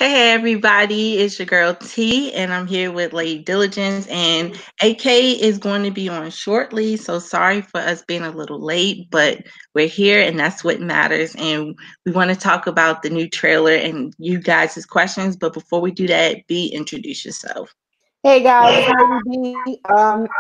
Hey everybody, it's your girl T, and I'm here with Lady Diligence, and AK is going to be on shortly. So sorry for us being a little late, but we're here, and that's what matters. And we want to talk about the new trailer and you guys' questions. But before we do that, B, introduce yourself. Hey guys, it's Lady B.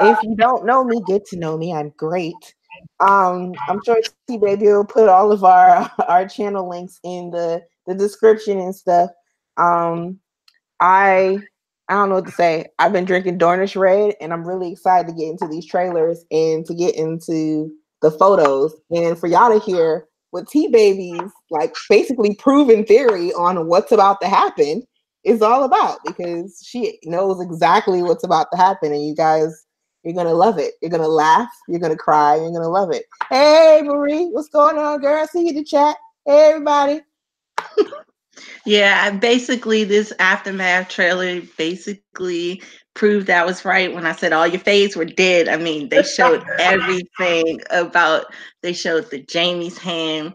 If you don't know me, get to know me. I'm great. I'm sure T Baby will put all of our our channel links in the description and stuff. Um, I I don't know what to say. I've been drinking Dornish Red, and I'm really excited to get into these trailers and to get into the photos, and for y'all to hear what T Baby's like basically proven theory on what's about to happen is all about, because she knows exactly what's about to happen, and you guys, you're gonna love it. You're gonna laugh, you're gonna cry, you're gonna love it. Hey Marie, what's going on, girl? I see you in the chat. Hey everybody. Yeah, basically, this aftermath trailer basically proved I was right when I said all your faves were dead. I mean, they showed everything about. They showed the Jamie's hand,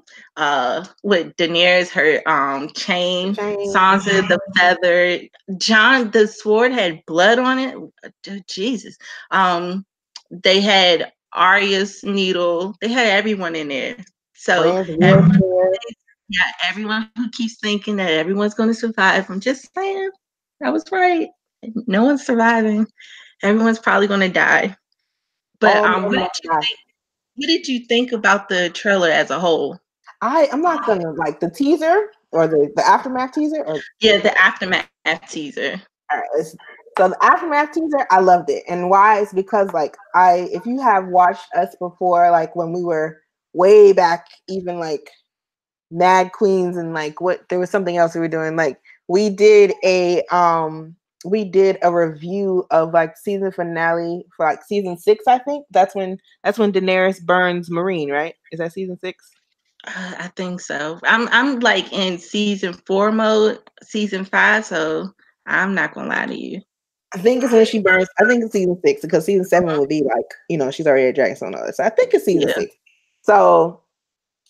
with Daenerys her chain, Change. Sansa the feather, John the sword had blood on it. Jesus, they had Arya's needle. They had everyone in there. So Brand's everyone, wheelchair. yeah, everyone who keeps thinking that everyone's going to survive, I'm just saying, I was right. No one's surviving. Everyone's probably going to die. But All men must die. what did you think about the trailer as a whole? I'm not gonna like the teaser or the aftermath teaser or Yeah, the aftermath teaser. all right, so the aftermath teaser, I loved it. And why is because like I if you have watched us before, like when we were way back, even like Mad Queens, and like what there was something else we were doing. Like we did a review of like season finale for like season 6, I think. That's when Daenerys burns Marine, right? Is that season 6? I think so. I'm like in season 4 mode, season 5, so I'm not gonna lie to you. I think it's when she burns. I think it's season 6, because season 7 would be like, she's already at Dragonstone and all that. So I think it's season Yeah. 6. So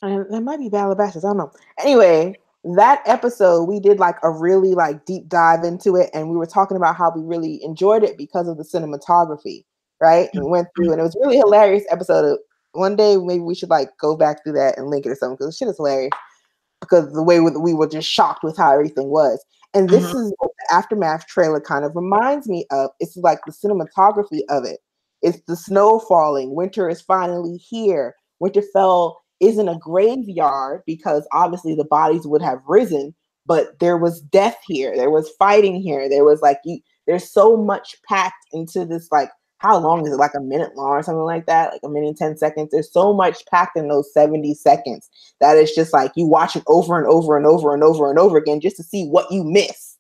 and that might be Battle of Bastards. I don't know. Anyway, that episode we did like a really like deep dive into it, and we were talking about how we really enjoyed it because of the cinematography, right? And we went through, and it was a really hilarious episode. One day maybe we should like go back through that and link it or something, because shit is hilarious, because the way we were just shocked with how everything was. And Mhm. this is what the aftermath trailer kind of reminds me of. It's like the cinematography of it. It's the snow falling. Winter is finally here. Winterfell isn't a graveyard, because obviously the bodies would have risen, but there was death here. There was fighting here. There was like there's so much packed into this, like, how long is it? Like a minute long or something like that? Like a minute and 10 seconds. There's so much packed in those 70 seconds that it's just like you watch it over and over and over and over and over again just to see what you missed.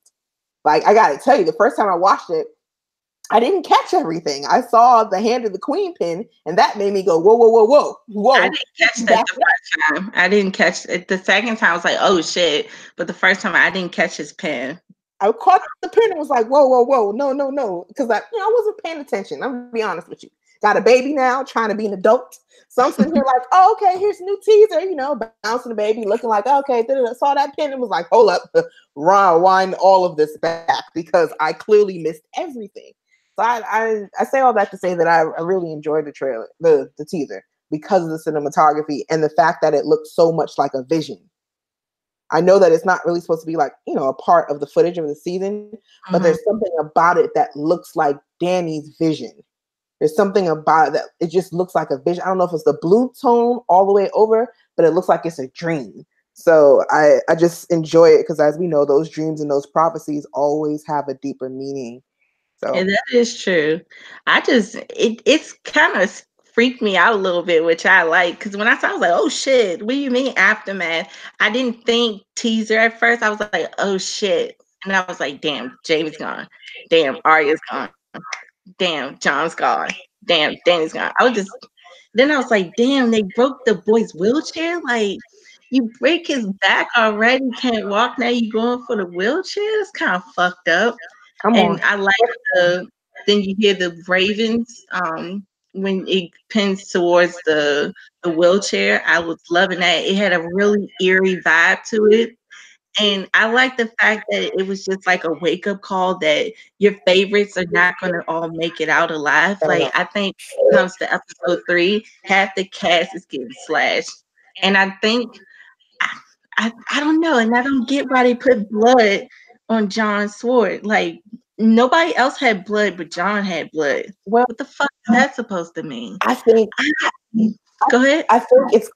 Like, I gotta tell you, the first time I watched it, I didn't catch everything. I saw the hand of the queen pin, and that made me go, whoa, whoa, whoa, whoa, I whoa. didn't catch that Back the up. first time. I didn't catch it. The second time I was like, "Oh shit!" But the first time I didn't catch his pen. I caught the pin and was like, whoa, whoa, whoa, no, no, no. Because I wasn't paying attention. I'm gonna be honest with you. Got a baby now, trying to be an adult. So I'm sitting here like, oh, okay, here's a new teaser, bouncing the baby, looking like, okay, saw that pin and was like, hold up, rewind all of this back, because I clearly missed everything. So I say all that to say that I really enjoyed the trailer, the teaser, because of the cinematography and the fact that it looked so much like a vision. I know that it's not really supposed to be like, a part of the footage of the season, but Mhm. there's something about it that looks like Danny's vision. There's something about it that it just looks like a vision. I don't know if it's the blue tone all the way over, but it looks like it's a dream. So I just enjoy it, because as we know, those dreams and those prophecies always have a deeper meaning. And So that is true. It's kind of freaked me out a little bit, which I like, because when I saw, I was like, "Oh shit! What do you mean aftermath?" I didn't think teaser at first. I was like, "Oh shit!" And I was like, "Damn, Jamie's gone. Damn, Arya's gone. Damn, John's gone. Damn, Danny's gone." I was just Then I was like, "Damn, they broke the boy's wheelchair. Like, you break his back already, can't walk. Now you going for the wheelchair? It's kind of fucked up." come And on. I like then you hear the ravens, when it pins towards the wheelchair. I was loving that. It had a really eerie vibe to it. And I like the fact that it was just like a wake up call that your favorites are not going to all make it out alive. I don't Like, know. I think when it comes to episode 3, half the cast is getting slashed. And I think, I, I don't know. And I don't get why they put blood on John's sword. Like, nobody else had blood, but John had blood. Well, What the fuck is that supposed to mean? I think Go ahead. I think it's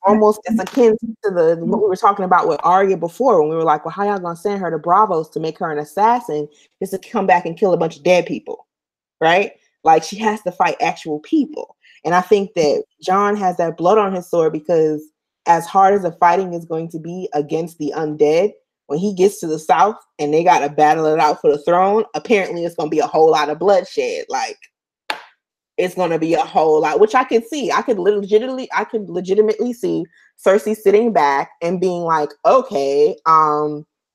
akin to the what we were talking about with Arya before when we were like, well, how y'all gonna send her to Bravos to make her an assassin just to come back and kill a bunch of dead people, right? Like she has to fight actual people, and I think that John has that blood on his sword because as hard as the fighting is going to be against the undead, when he gets to the south and they got to battle it out for the throne, apparently it's gonna be a whole lot of bloodshed, like it's going to be a whole lot, which I could see. I could legitimately see Cersei sitting back and being like, okay,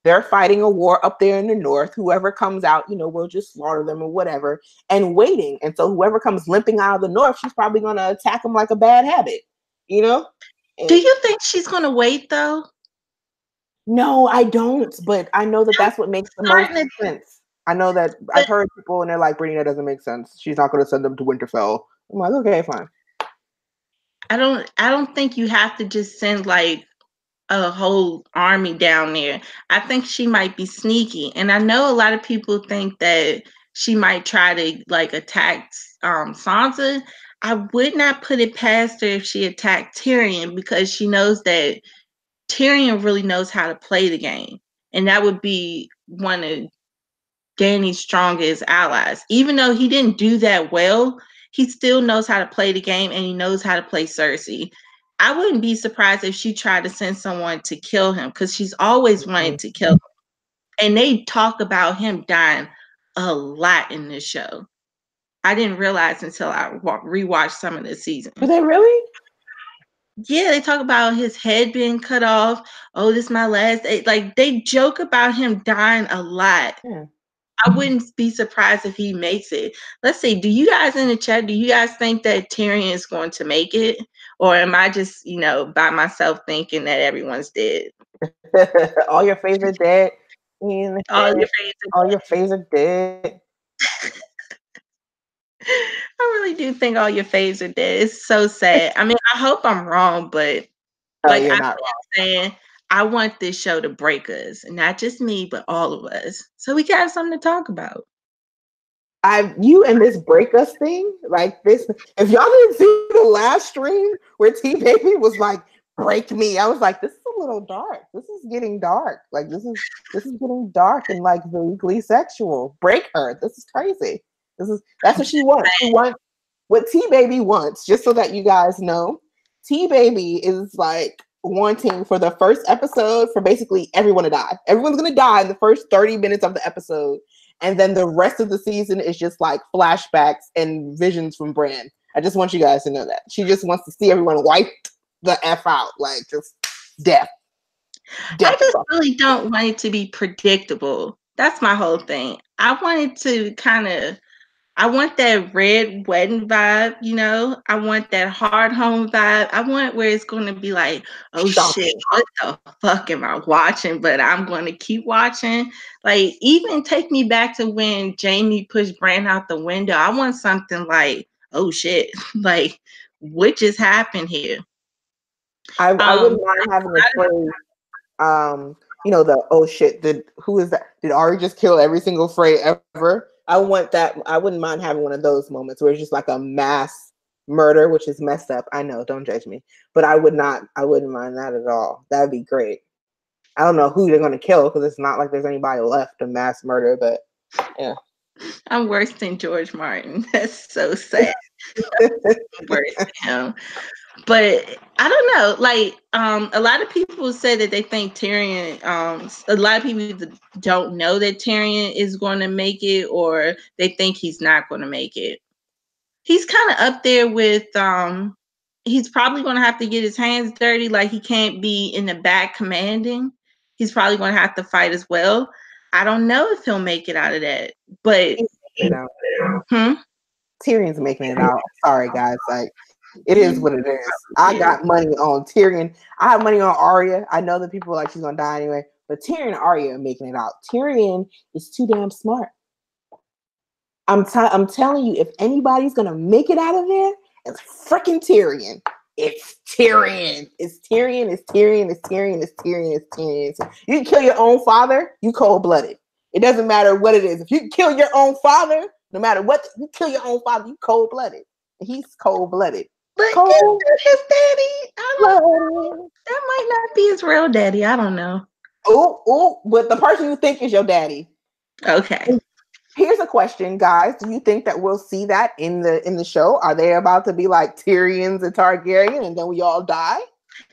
they're fighting a war up there in the north. Whoever comes out, we'll just slaughter them or whatever, and waiting. And so whoever comes limping out of the north, she's probably going to attack them like a bad habit, And Do you think she's going to wait though? no, I don't. But I know that I'm that's what makes the most starting to, sense. I know that I've but heard people and they're like, Brittany, that doesn't make sense. She's not going to send them to Winterfell. I'm like, okay, fine. I don't think you have to just send like a whole army down there. I think she might be sneaky. And I know a lot of people think that she might try to like attack Sansa. I would not put it past her if she attacked Tyrion because she knows that Tyrion really knows how to play the game. And that would be one of Dany's strongest allies. Even though he didn't do that well, he still knows how to play the game and he knows how to play Cersei. I wouldn't be surprised if she tried to send someone to kill him because she's always wanted to kill him. And they talk about him dying a lot in this show. I didn't realize until I rewatched some of the Do seasons. they really? Yeah, they talk about his head being cut off. Oh, this is my last day. Like they joke about him dying a lot. Yeah. I wouldn't be surprised if he makes it. Let's see. Do you guys in the chat, do you guys think that Tyrion is going to make it? Or am I just, by myself thinking that everyone's dead? All your favorite dead. In All your head. friends All are your favorite dead. dead. I really do think all your faves are dead. It's so sad. I mean, I hope I'm wrong, but Oh, like you're I've not been saying, I want this show to break us. And not just me, but all of us. So we can have something to talk about. you and this break us thing, like this. If y'all didn't see the last stream where T Baby was like, break me, I was like, this is a little dark. This is getting dark. Like this is getting dark and like vaguely sexual. Break her. This is crazy. That's what she wants. She wants what T Baby wants, just so that you guys know. T Baby is like wanting for the first episode for basically everyone to die. Everyone's gonna die in the first 30 minutes of the episode. And then the rest of the season is just like flashbacks and visions from Bran. I just want you guys to know that. She just wants to see everyone wiped the F out. Like just death. I Death. just really don't want it to be predictable. That's my whole thing. I want it to I want that red wedding vibe. I want that hard home vibe. I want where it's going to be like, oh shit, Shocking. what the fuck am I watching? But I'm going to keep watching. Like, even take me back to when Jamie pushed Bran out the window. I want something like, oh shit, like, what just happened here? I Um, wouldn't mind having a phrase, the oh shit, who is that? Did Ari just kill every single Frey ever? I want that. I wouldn't mind having one of those moments where it's just like a mass murder, which is messed up. I know, don't judge me. But I wouldn't mind that at all. That'd be great. I don't know who they're gonna kill because it's not like there's anybody left to mass murder, but yeah. I'm worse than George Martin. That's so sad. Worse than him. But I don't know. Like, a lot of people say that they think Tyrion. A lot of people don't know that Tyrion is going to make it, or they think he's not going to make it. He's kind of up there with. He's probably going to have to get his hands dirty. Like he can't be in the back commanding. He's probably going to have to fight as well. I don't know if he'll make it out of that, but He's making it out. hmm? Tyrion's making it out. Sorry, guys. Like It is what it is. I got money on Tyrion. I have money on Arya. I know that people are like she's gonna die anyway, but Tyrion and Arya are making it out. Tyrion is too damn smart. I'm telling you, if anybody's gonna make it out of there, it's freaking Tyrion. It's Tyrion. It's Tyrion. It's Tyrion. It's Tyrion. It's Tyrion. It's Tyrion. You can kill your own father, you cold-blooded. It doesn't matter what it is. If you kill your own father, no matter what, you kill your own father, you cold-blooded. He's cold-blooded. But is that his daddy? I don't know. That might not be his real daddy. I don't know. Oh, but the person you think is your daddy. Okay. Here's a question, guys. Do you think that we'll see that in the show? Are they about to be like Tyrion's a Targaryen and then we all die?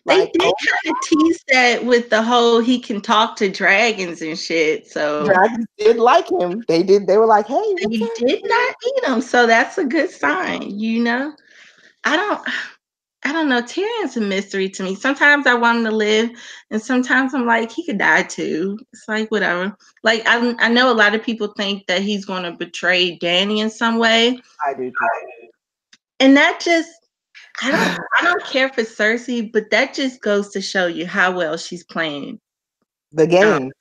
They did kind of tease that with the whole he can talk to dragons and shit. So dragons did like him. They did. They were like, "Hey, they did not eat him." So that's a good sign, you know. I don't know. Tyrion's a mystery to me. Sometimes I want him to live, and sometimes I'm like, he could die too. It's like whatever. Like I know a lot of people think that he's going to betray Dany in some way. I do too. And that just I don't care for Cersei, but that just goes to show you how well she's playing the game.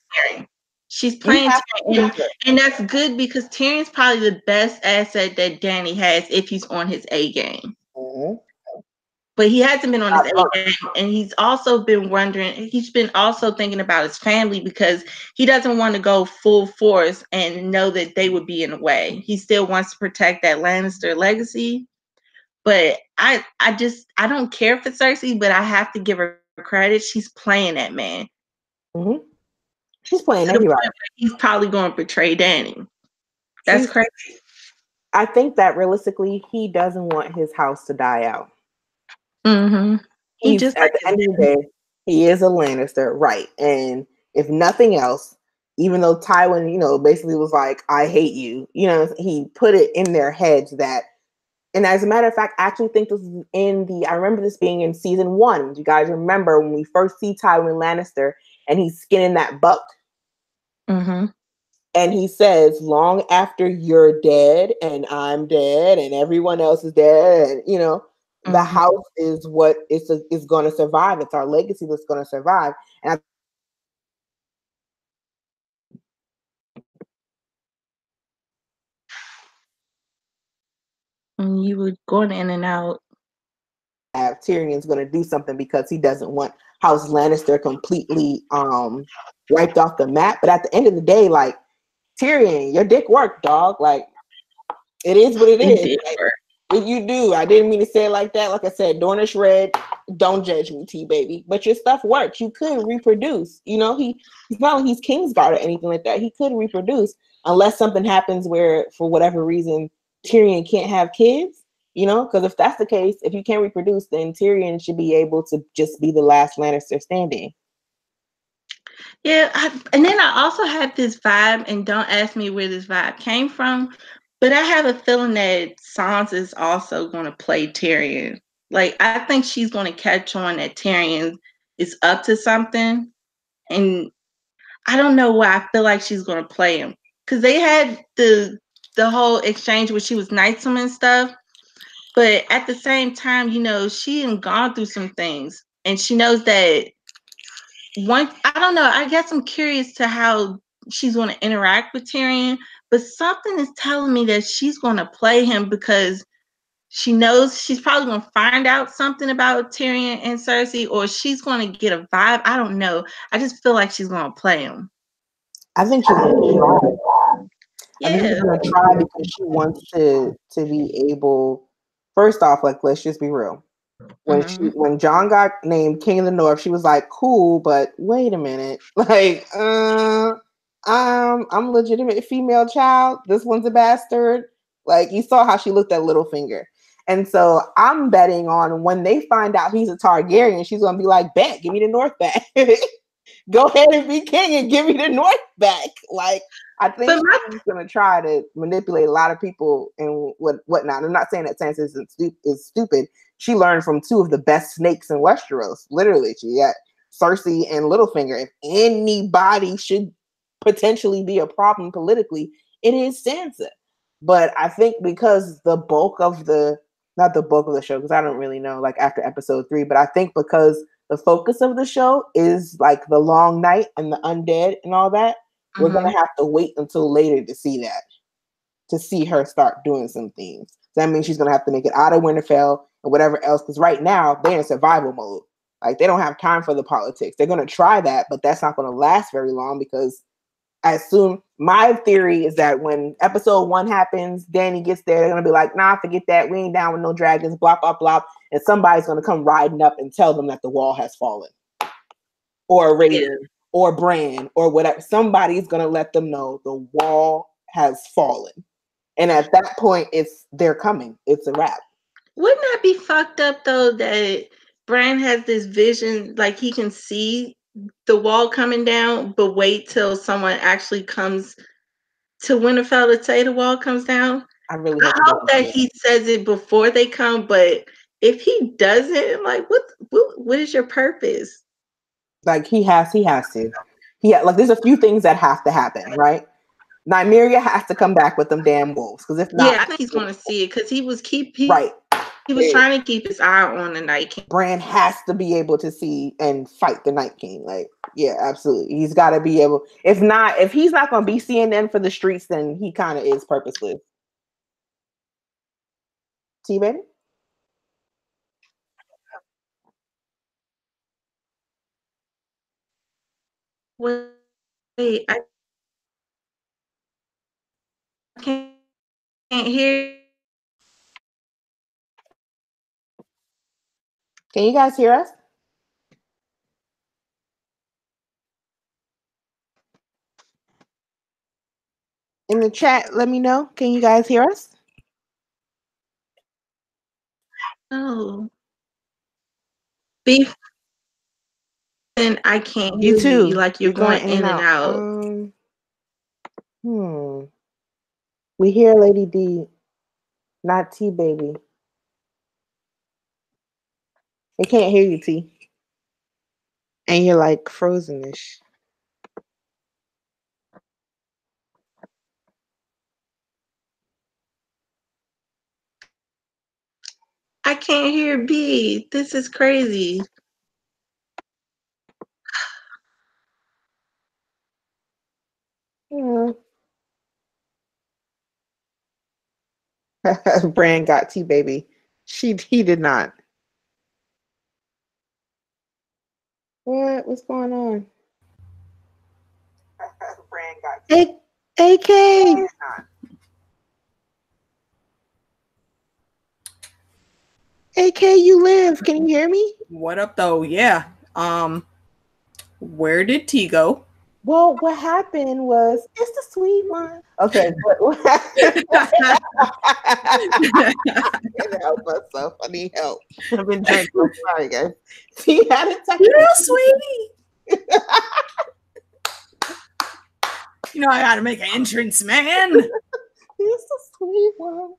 She's playing Tyrion, and that's good because Tyrion's probably the best asset that Dany has if he's on his A game. Mm-hmm. But he hasn't been on his A game, and he's also been wondering. He's been also thinking about his family because he doesn't want to go full force and know that they would be in the way. He still wants to protect that Lannister legacy. But I don't care for Cersei, but I have to give her credit. She's playing that man. Mm-hmm. She's playing everybody. He's probably going to betray Dany. That's crazy. I think that realistically, he doesn't want his house to die out. Mm-hmm. He's at the end of the day, he is a Lannister, right? And if nothing else, even though Tywin, basically was like, "I hate you," he put it in their heads that. And as a matter of fact, I actually think this is I remember this being in season 1. Do you guys remember when we first see Tywin Lannister and he's skinning that buck? Mm-hmm. And he says, long after you're dead and I'm dead and everyone else is dead, and the house is what is going to survive. It's our legacy that's going to survive. And you were going in and out. Tyrion's going to do something because he doesn't want House Lannister completely wiped off the map. But at the end of the day, like, Tyrion, your dick worked, dog. Like, it is what it is. What you do. I didn't mean to say it like that. Like I said, Dornish Red, don't judge me, T baby. But your stuff works. You could reproduce. He's not like he's Kingsguard or anything like that. He could reproduce unless something happens where, for whatever reason, Tyrion can't have kids. Because if that's the case, if you can't reproduce, then Tyrion should be able to just be the last Lannister standing. Yeah, and then I also have this vibe, and don't ask me where this vibe came from, but I have a feeling that Sansa is also going to play Tyrion. Like, I think she's going to catch on that Tyrion is up to something, and I don't know why I feel like she's going to play him. Because they had the whole exchange where she was nice to him and stuff, but at the same time, she had gone through some things, and she knows that I don't know. I guess I'm curious to how she's going to interact with Tyrion, but something is telling me that she's going to play him because she knows she's probably going to find out something about Tyrion and Cersei, or she's going to get a vibe. I don't know. I just feel like she's going to play him. I think she's going to try. Yeah. I think she's going to try because she wants to be able. First off, like, let's just be real. When Jon got named King of the North, she was like, cool, but wait a minute. Like, I'm a legitimate female child. This one's a bastard. Like, you saw how she looked at Littlefinger. And so I'm betting on when they find out he's a Targaryen, she's going to be like, bet, give me the North back. Go ahead and be king and give me the North back. Like, I think she's going to try to manipulate a lot of people and whatnot. I'm not saying that Sansa is stupid. She learned from 2 of the best snakes in Westeros. Literally, she got Cersei and Littlefinger. If anybody should potentially be a problem politically, it is Sansa. But I think because the bulk of the not the bulk of the show, because I don't really know, like after episode 3, but I think because the focus of the show is like the long night and the undead and all that, we're gonna have to wait until later to see that, to see her start doing some things. So that means she's gonna have to make it out of Winterfell and whatever else, because right now they're in survival mode. Like they don't have time for the politics. They're gonna try that, but that's not gonna last very long, because as soon, my theory is that when episode 1 happens, Danny gets there, they're gonna be like, nah, forget that, we ain't down with no dragons, blah blah blah, and somebody's gonna come riding up and tell them that the wall has fallen, or Raiden, or Bran, or whatever. Somebody's gonna let them know the wall has fallen, and at that point, they're coming. It's a wrap. Wouldn't that be fucked up though, that Bran has this vision, like he can see the wall coming down, but wait till someone actually comes to Winterfell to say the wall comes down? I really hope that he says it before they come, but if he doesn't, like, what is your purpose? Like he has to. Like there's a few things that have to happen, right? Nymeria has to come back with them damn wolves, because if not, I think he's going to see it, because he was right. He was trying to keep his eye on the Night King. Bran has to be able to see and fight the Night King. Like, yeah, absolutely. He's got to be able. If he's not going to be seeing them for the streets, then he kind of is purposeless. T-Baby? Wait, I can't hear. Can you guys hear us? In the chat, let me know. Can you guys hear us? No. Beef. And I can't hear You too. you. Like you're going in and out. We hear Lady D, not T-Baby. They can't hear you, T. And you're like frozenish. I can't hear B. This is crazy. Bran got T-Baby. He did not. What's going on? Bran got AK. AK, you live. Can you hear me? What up, though? Yeah. Where did T go? Well, what happened was it's the sweet one. Okay. Help us, so funny. Help. I've been drinking. I'm sorry, guys. T had a technical. Real sweet. You know I gotta make an entrance, man. It's the sweet one.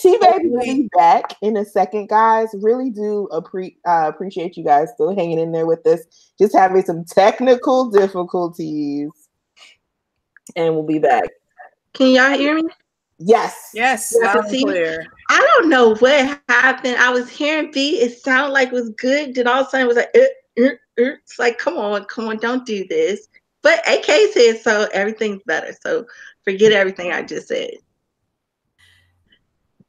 T-Baby will be back in a second, guys. Really do appreciate you guys still hanging in there with us. Just having some technical difficulties. And we'll be back. Can y'all hear me? Yes. Yes, loud and clear. I don't know what happened. I was hearing B. It sounded like it was good. Then all of a sudden it was like, it's like, come on, don't do this. But AK said so, everything's better. So forget everything I just said.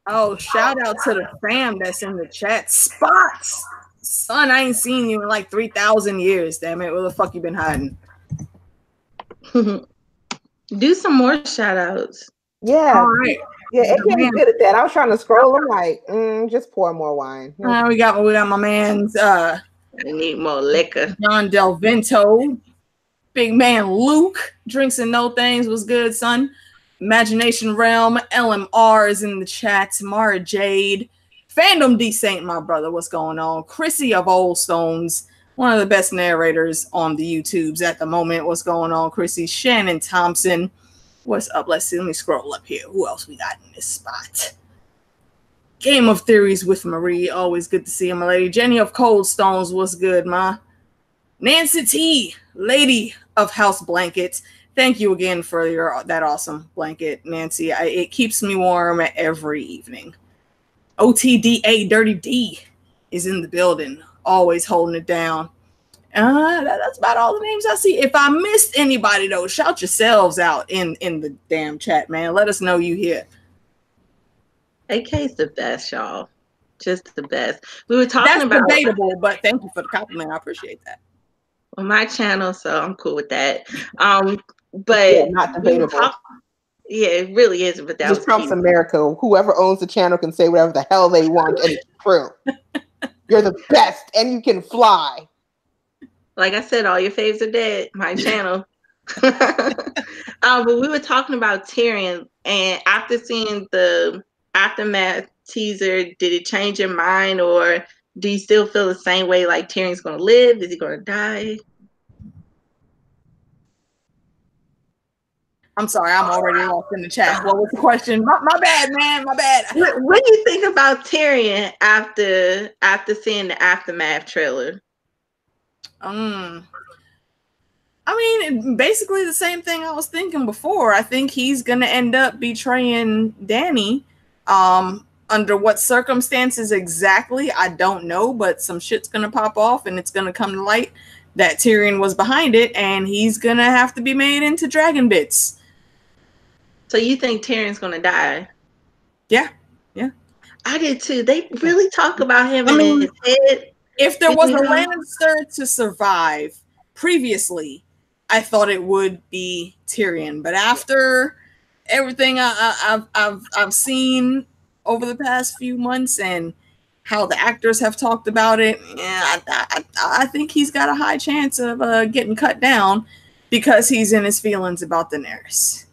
Oh, shout out to the fam that's in the chat. Spots. Son, I ain't seen you in like 3,000 years. Damn it. Where the fuck you been hiding? Do some more shout outs. Yeah. All right. Yeah, AK is good at that. I was trying to scroll. I'm like, just pour more wine. We got my man's we need more liquor. John Del Vento. Big man Luke. Drinks and No Things was good, son. Imagination Realm, LMR is in the chat. Mara Jade, Fandom D Saint, my brother, what's going on? Chrissy of Old Stones, one of the best narrators on the YouTubes at the moment. What's going on, Chrissy? Shannon Thompson, what's up? Let's see. Let me scroll up here. Who else we got in this spot? Game of Theories with Marie, always good to see you, my lady. Jenny of Cold Stones, what's good, ma? Nancy T, Lady of House Blankets. Thank you again for that awesome blanket, Nancy. It keeps me warm every evening. OTDA Dirty D is in the building, always holding it down. That's about all the names I see. If I missed anybody, though, shout yourselves out in the damn chat, man. Let us know you here. AK's the best, y'all. Just the best. We were talking about debatable, but thank you for the compliment. I appreciate that. On my channel, so I'm cool with that. But yeah, not debatable. Yeah, it really is. But that just Trump's America. Whoever owns the channel can say whatever the hell they want, and it's true. You're the best, and you can fly. Like I said, all your faves are dead. My channel. But we were talking about Tyrion, and after seeing the aftermath teaser, did it change your mind, or do you still feel the same way? Like Tyrion's going to live? Is he going to die? I'm sorry, I'm already lost in the chat. What was the question? My bad, man. My bad. What do you think about Tyrion after seeing the aftermath trailer? I mean, basically the same thing I was thinking before. I think he's gonna end up betraying Dany. Under what circumstances exactly, I don't know, but some shit's gonna pop off, and it's gonna come to light that Tyrion was behind it, and he's gonna have to be made into dragon bits. So you think Tyrion's gonna die? Yeah. I did too. They really talk about him in his head. If there was a Lannister to survive previously, I thought it would be Tyrion. But after everything I've seen over the past few months and how the actors have talked about it, yeah, I think he's got a high chance of getting cut down because he's in his feelings about Daenerys.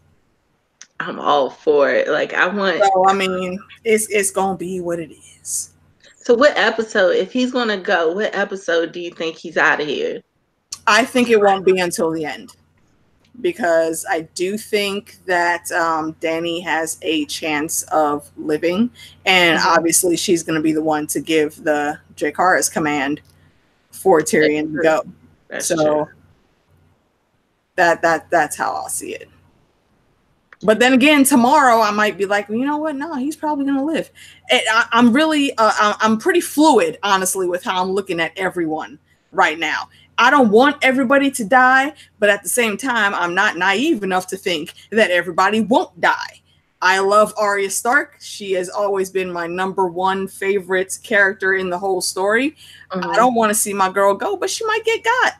I'm all for it. Like I want. So I mean, it's gonna be what it is. So what episode? If he's gonna go, what episode do you think he's out of here? I think it won't be until the end, because I do think that Dany has a chance of living, and obviously she's going to be the one to give the Dracarys command for Tyrion to go. That's true. That's how I'll see it. But then again, tomorrow I might be like, you know what? No, he's probably going to live. I'm really, I'm pretty fluid, honestly, with how I'm looking at everyone right now. I don't want everybody to die, but at the same time, I'm not naive enough to think that everybody won't die. I love Arya Stark. She has always been my #1 favorite character in the whole story. I don't want to see my girl go, but she might get got.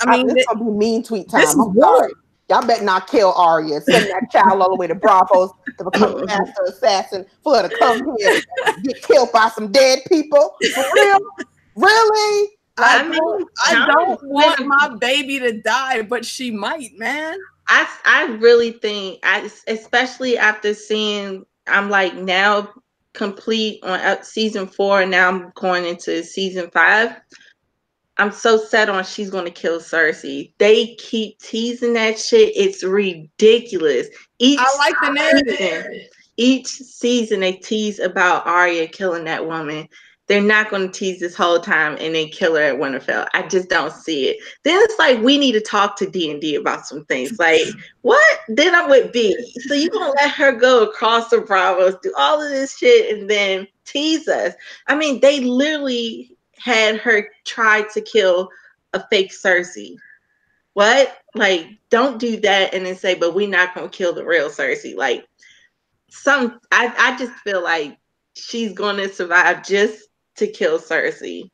I mean, this gonna be mean tweet time. I'm sorry. Y'all better not kill Arya. Send that child all the way to Bravos to become a master assassin for her to come here and get killed by some dead people. For real? Really? I don't want my baby to die, but she might, man. I really think, especially after seeing, I'm like now complete on season 4, and now I'm going into season 5. I'm so set on she's going to kill Cersei. They keep teasing that shit. It's ridiculous. I like the narrative. Each season they tease about Arya killing that woman. They're not going to tease this whole time and then kill her at Winterfell. I just don't see it. Then it's like, we need to talk to D&D about some things. Like, what? Then I'm with B. So you're going to let her go across the Bravos, do all of this shit, and then tease us. I mean, they literally had her try to kill a fake Cersei. What? Like, don't do that and then say, but we're not going to kill the real Cersei. Like, I just feel like she's going to survive just to kill Cersei.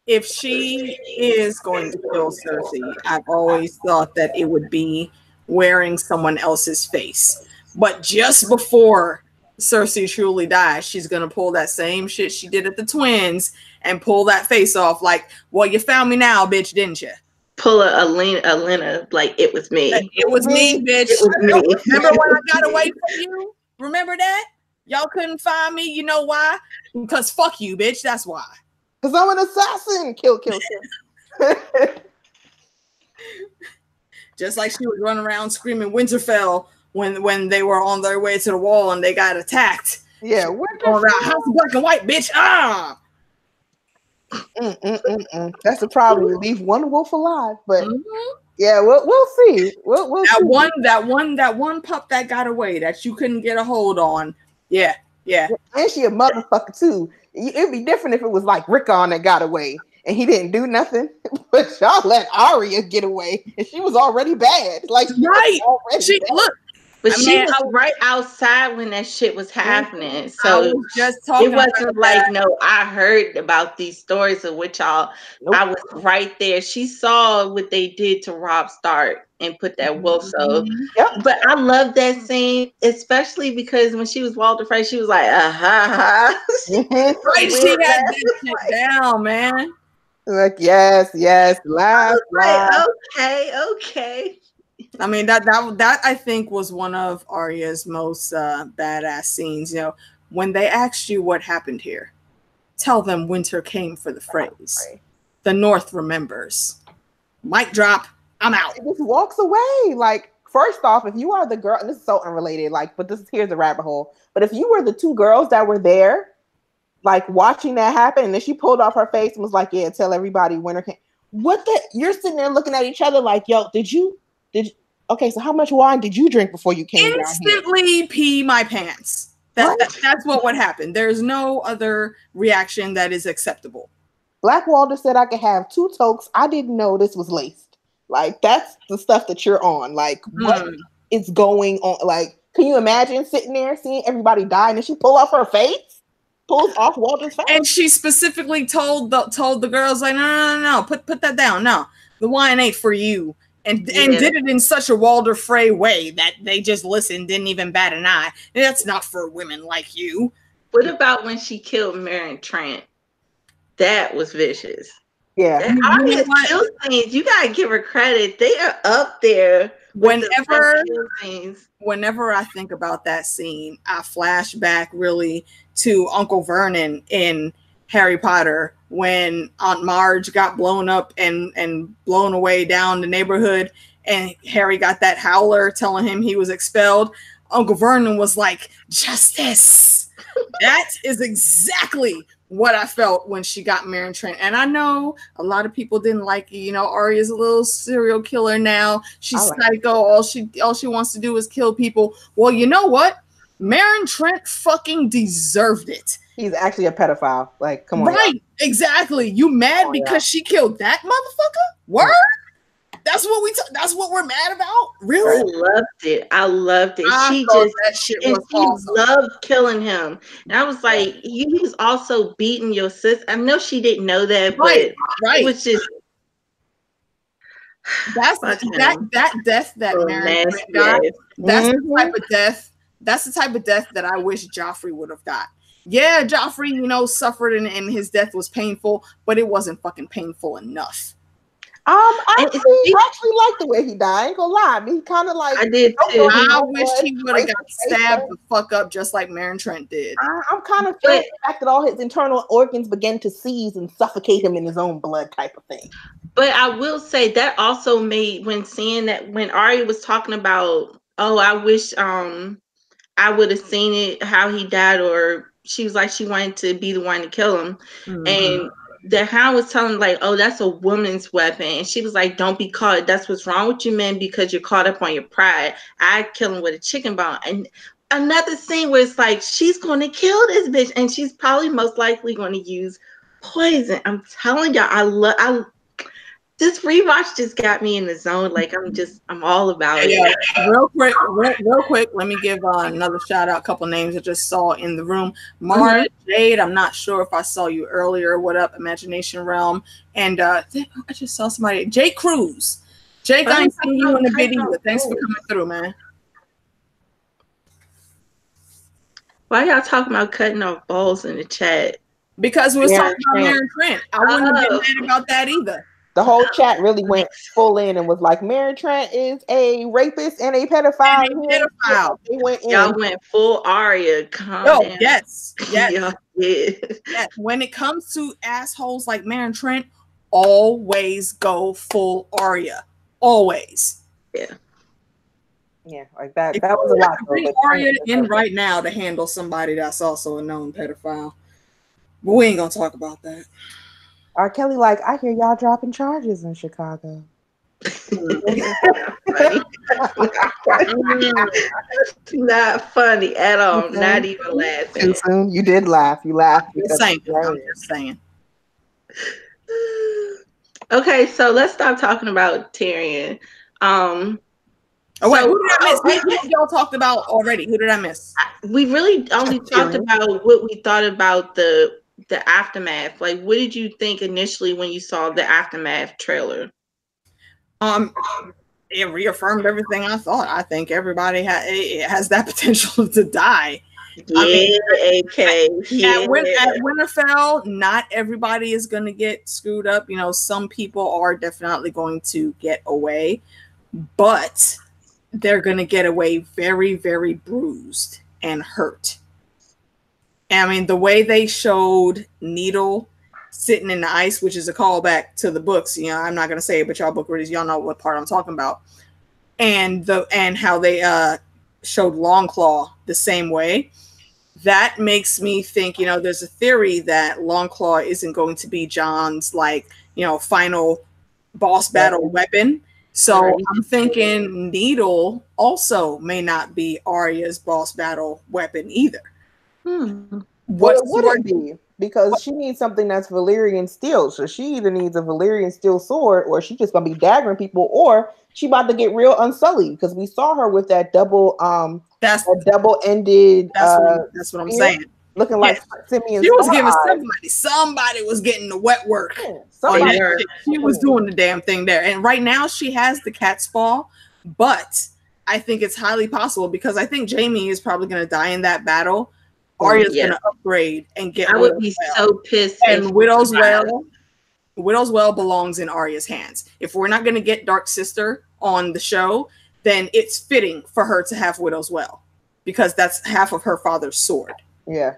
If she is going to kill Cersei, I've always thought that it would be wearing someone else's face. But just before Cersei truly dies, she's going to pull that same shit she did at the Twins and pull that face off like, well, you found me now, bitch, didn't you? Pull a Lena, like, it was me. It was me, bitch. It was me. Remember when I got away from you? Remember that? Y'all couldn't find me. You know why? Because fuck you, bitch. That's why. Because I'm an assassin. Kill. Just like she would run around screaming Winterfell when they were on their way to the wall and they got attacked. Yeah, going around House of Black and White, bitch. That's the problem. You leave one wolf alive, but yeah, we'll see. We'll that see. That one pup that got away that you couldn't get a hold on. Yeah, Yeah. And she a motherfucker too. It'd be different if it was like Rickon that got away and he didn't do nothing. But y'all let Arya get away and she was already bad. Like she was already bad. Look. But she was right outside when that shit was happening. So I was just talking it wasn't like, that. no, I heard about these stories of which y'all, I was right there. She saw what they did to Robb Stark and put that wolf. So, but I love that scene, especially because when she was Walter Frey, she was like, right, she had that shit down, man. Like, yes, laugh, laugh. Okay. I mean that I think was one of Arya's most badass scenes. You know, when they asked you what happened here, tell them winter came for the phrase. The North remembers. Mic drop. I'm out. It just walks away. Like, first off, if you are the girl, and this is so unrelated, like, but here's the rabbit hole. But if you were the two girls that were there, like watching that happen, and then she pulled off her face and was like, "Yeah, tell everybody winter came." What the? You're sitting there looking at each other like, "Yo, did you? Okay, so how much wine did you drink before you came down here?" Instantly pee my pants. That's what would happen. There's no other reaction that is acceptable. Black Walter said I could have 2 tokes. I didn't know this was laced. Like, that's the stuff that you're on. Like, what is going on? Like, can you imagine sitting there seeing everybody die and then she pulls off Walter's face? And she specifically told the girls, like, no, put that down. No, the wine ain't for you. And did it in such a Walder Frey way that they just listened, didn't even bat an eye. That's not for women like you. What about when she killed Meryn Trant? That was vicious. Yeah. Arya's kill scenes, you gotta give her credit. They are up there. Whenever I think about that scene, I flash back really to Uncle Vernon in Harry Potter when Aunt Marge got blown up and blown away down the neighborhood, and Harry got that howler telling him he was expelled. Uncle Vernon was like, "Justice." That is exactly what I felt when she got Meryn Trant. And I know a lot of people didn't like it. You know, Arya's a little serial killer now. She's psycho. All she wants to do is kill people. Well, you know what? Meryn Trant fucking deserved it. He's actually a pedophile. Like, come on. Right, exactly. You mad because she killed that motherfucker? Word? That's what we're mad about? Really? I loved it. That shit was awesome. Loved killing him. And I was like, he was also beating your sister. I know she didn't know that, but it was just that death that Meryn got. That's the type of death. That's the type of death that I wish Joffrey would have got. Yeah, Joffrey, you know, suffered and his death was painful, but it wasn't fucking painful enough. I actually like the way he died. I ain't gonna lie. He kind of like, I did too. I wish he would have got stabbed the fuck up just like Meryn Trant did. I'm kind of feeling the fact that all his internal organs began to seize and suffocate him in his own blood type of thing. But I will say that also made, when seeing that, when Arya was talking about, oh, I wish I would have seen it how he died, or she was like she wanted to be the one to kill him, and the Hound was telling like, oh, that's a woman's weapon, and she was like, don't be caught. That's what's wrong with you men, because you're caught up on your pride. I'd kill him with a chicken bone. And another scene where it's like she's going to kill this bitch, and she's probably most likely going to use poison. I'm telling y'all, this rewatch just got me in the zone. Like I'm all about it. Real quick, let me give another shout out. A couple names I just saw in the room. Mara Jade, I'm not sure if I saw you earlier. What up, Imagination Realm? And I just saw somebody, Jake Cruz. Jake, I ain't seen you in the video, but thanks for coming through, man. Why y'all talking about cutting off balls in the chat? Because we was talking about Meryn Trant. I wouldn't have been mad about that either. The whole chat really went full in and was like, Meryn Trant is a rapist and a pedophile. They went in. Y'all went full Arya. Yes. Y'all did. Yes. When it comes to assholes like Meryn Trant, always go full Arya. Always. Yeah, like that. That was a lot. Bring Arya in right now to handle somebody that's also a known pedophile. But we ain't gonna talk about that. R. Kelly, like, I hear y'all dropping charges in Chicago. Not funny at all. Okay. Not even laughing. Too soon. You did laugh. You laughed Just because saying. it's I'm hilarious. just saying. Okay, so let's stop talking about Tyrion. Oh wait, So who did I miss? Who y'all talked about already? Who did I miss? we really only talked about what we thought about the aftermath. Like, what did you think initially when you saw the aftermath trailer? It reaffirmed everything I thought. I think everybody has that potential to die. Yeah, I mean, AK. Yeah. At Winterfell, not everybody is going to get screwed up. You know, some people are definitely going to get away, but they're going to get away very, very bruised and hurt. And I mean, the way they showed Needle sitting in the ice, which is a callback to the books. You know, I'm not going to say it, but y'all book readers, y'all know what part I'm talking about. And how they showed Longclaw the same way. That makes me think, you know, there's a theory that Longclaw isn't going to be Jon's, like, you know, final boss battle weapon. So I'm thinking Needle also may not be Arya's boss battle weapon either. What would it be? Because she needs something that's Valyrian steel. So she either needs a Valyrian steel sword, or she's just gonna be daggering people, or she about to get real unsullied, because we saw her with that double double-ended that's what I'm saying. Looking like Simeon. She was giving somebody was getting the wet work. Yeah, she was doing the damn thing there. And right now she has the cat's paw, but I think it's highly possible, because I think Jaime is probably going to die in that battle. Arya's going to upgrade and get. I would be so pissed. And Widow's Well belongs in Arya's hands. If we're not going to get Dark Sister on the show, then it's fitting for her to have Widow's Well, because that's half of her father's sword. Yeah.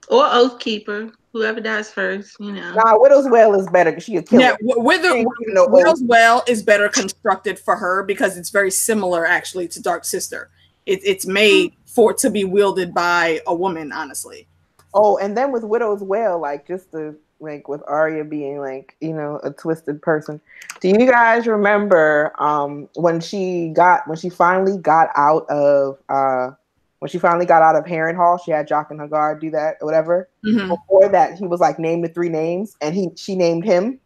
Or Oathkeeper, whoever dies first, you know. Nah, Widow's Well is better because she a killer. Yeah, Widow's Well is better constructed for her because it's very similar, actually, to Dark Sister. It's made to be wielded by a woman, honestly. Oh, and then with Widow's Well, like, just to, like, with Arya being, like, you know, a twisted person. Do you guys remember when she finally got out of Harrenhal? She had Jock and Hagar do that or whatever. Mm-hmm. Before that, he was like, name the 3 names, and she named him.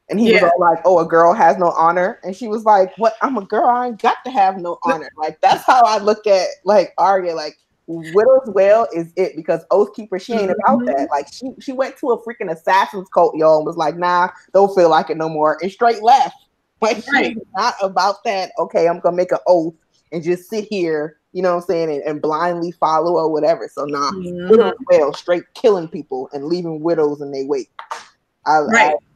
And he was all like, oh, a girl has no honor. And she was like, what? I'm a girl. I ain't got to have no honor. Like, that's how I look at, like, Arya. Like, Widow's Well is it, because Oathkeeper, she ain't about that. Like, she went to a freaking assassin's cult, y'all, and was like, nah, don't feel like it no more. And straight left. Like, she's not about that. Okay, I'm going to make an oath and just sit here, you know what I'm saying, and blindly follow or whatever. So, nah, Widow's Well, straight killing people and leaving widows in their wake.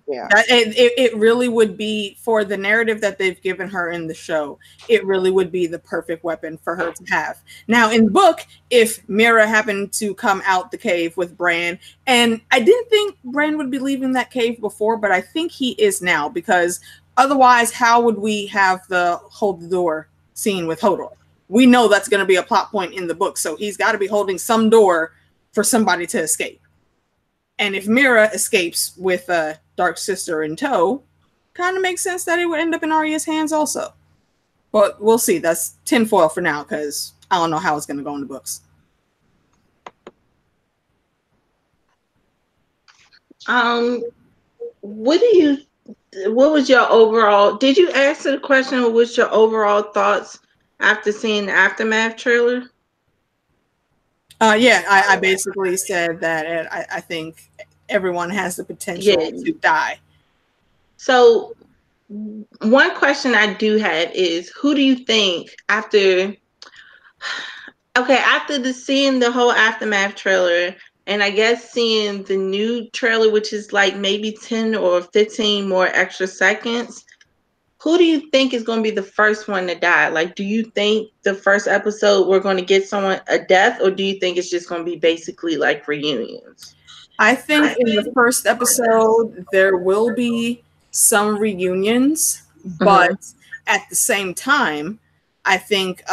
Yeah. It really would be, for the narrative that they've given her in the show, it really would be the perfect weapon for her to have. Now, in the book, if Mira happened to come out the cave with Bran, and I didn't think Bran would be leaving that cave before, but I think he is now, because otherwise, how would we have the hold the door scene with Hodor? We know that's going to be a plot point in the book, so he's got to be holding some door for somebody to escape. And if Mira escapes with Dark Sister in tow, kind of makes sense that it would end up in Arya's hands also. But we'll see. That's tinfoil for now, because I don't know how it's going to go in the books. What was your overall, did you answer the question, or what's your overall thoughts after seeing the Aftermath trailer? I basically said that I think everyone has the potential to die. So one question I do have is, who do you think after seeing the whole Aftermath trailer, and I guess seeing the new trailer, which is like maybe 10 or 15 more extra seconds, who do you think is going to be the first one to die? Like, do you think the first episode we're going to get someone a death, or do you think it's just going to be basically like reunions? I think in the first episode there will be some reunions, but at the same time, I think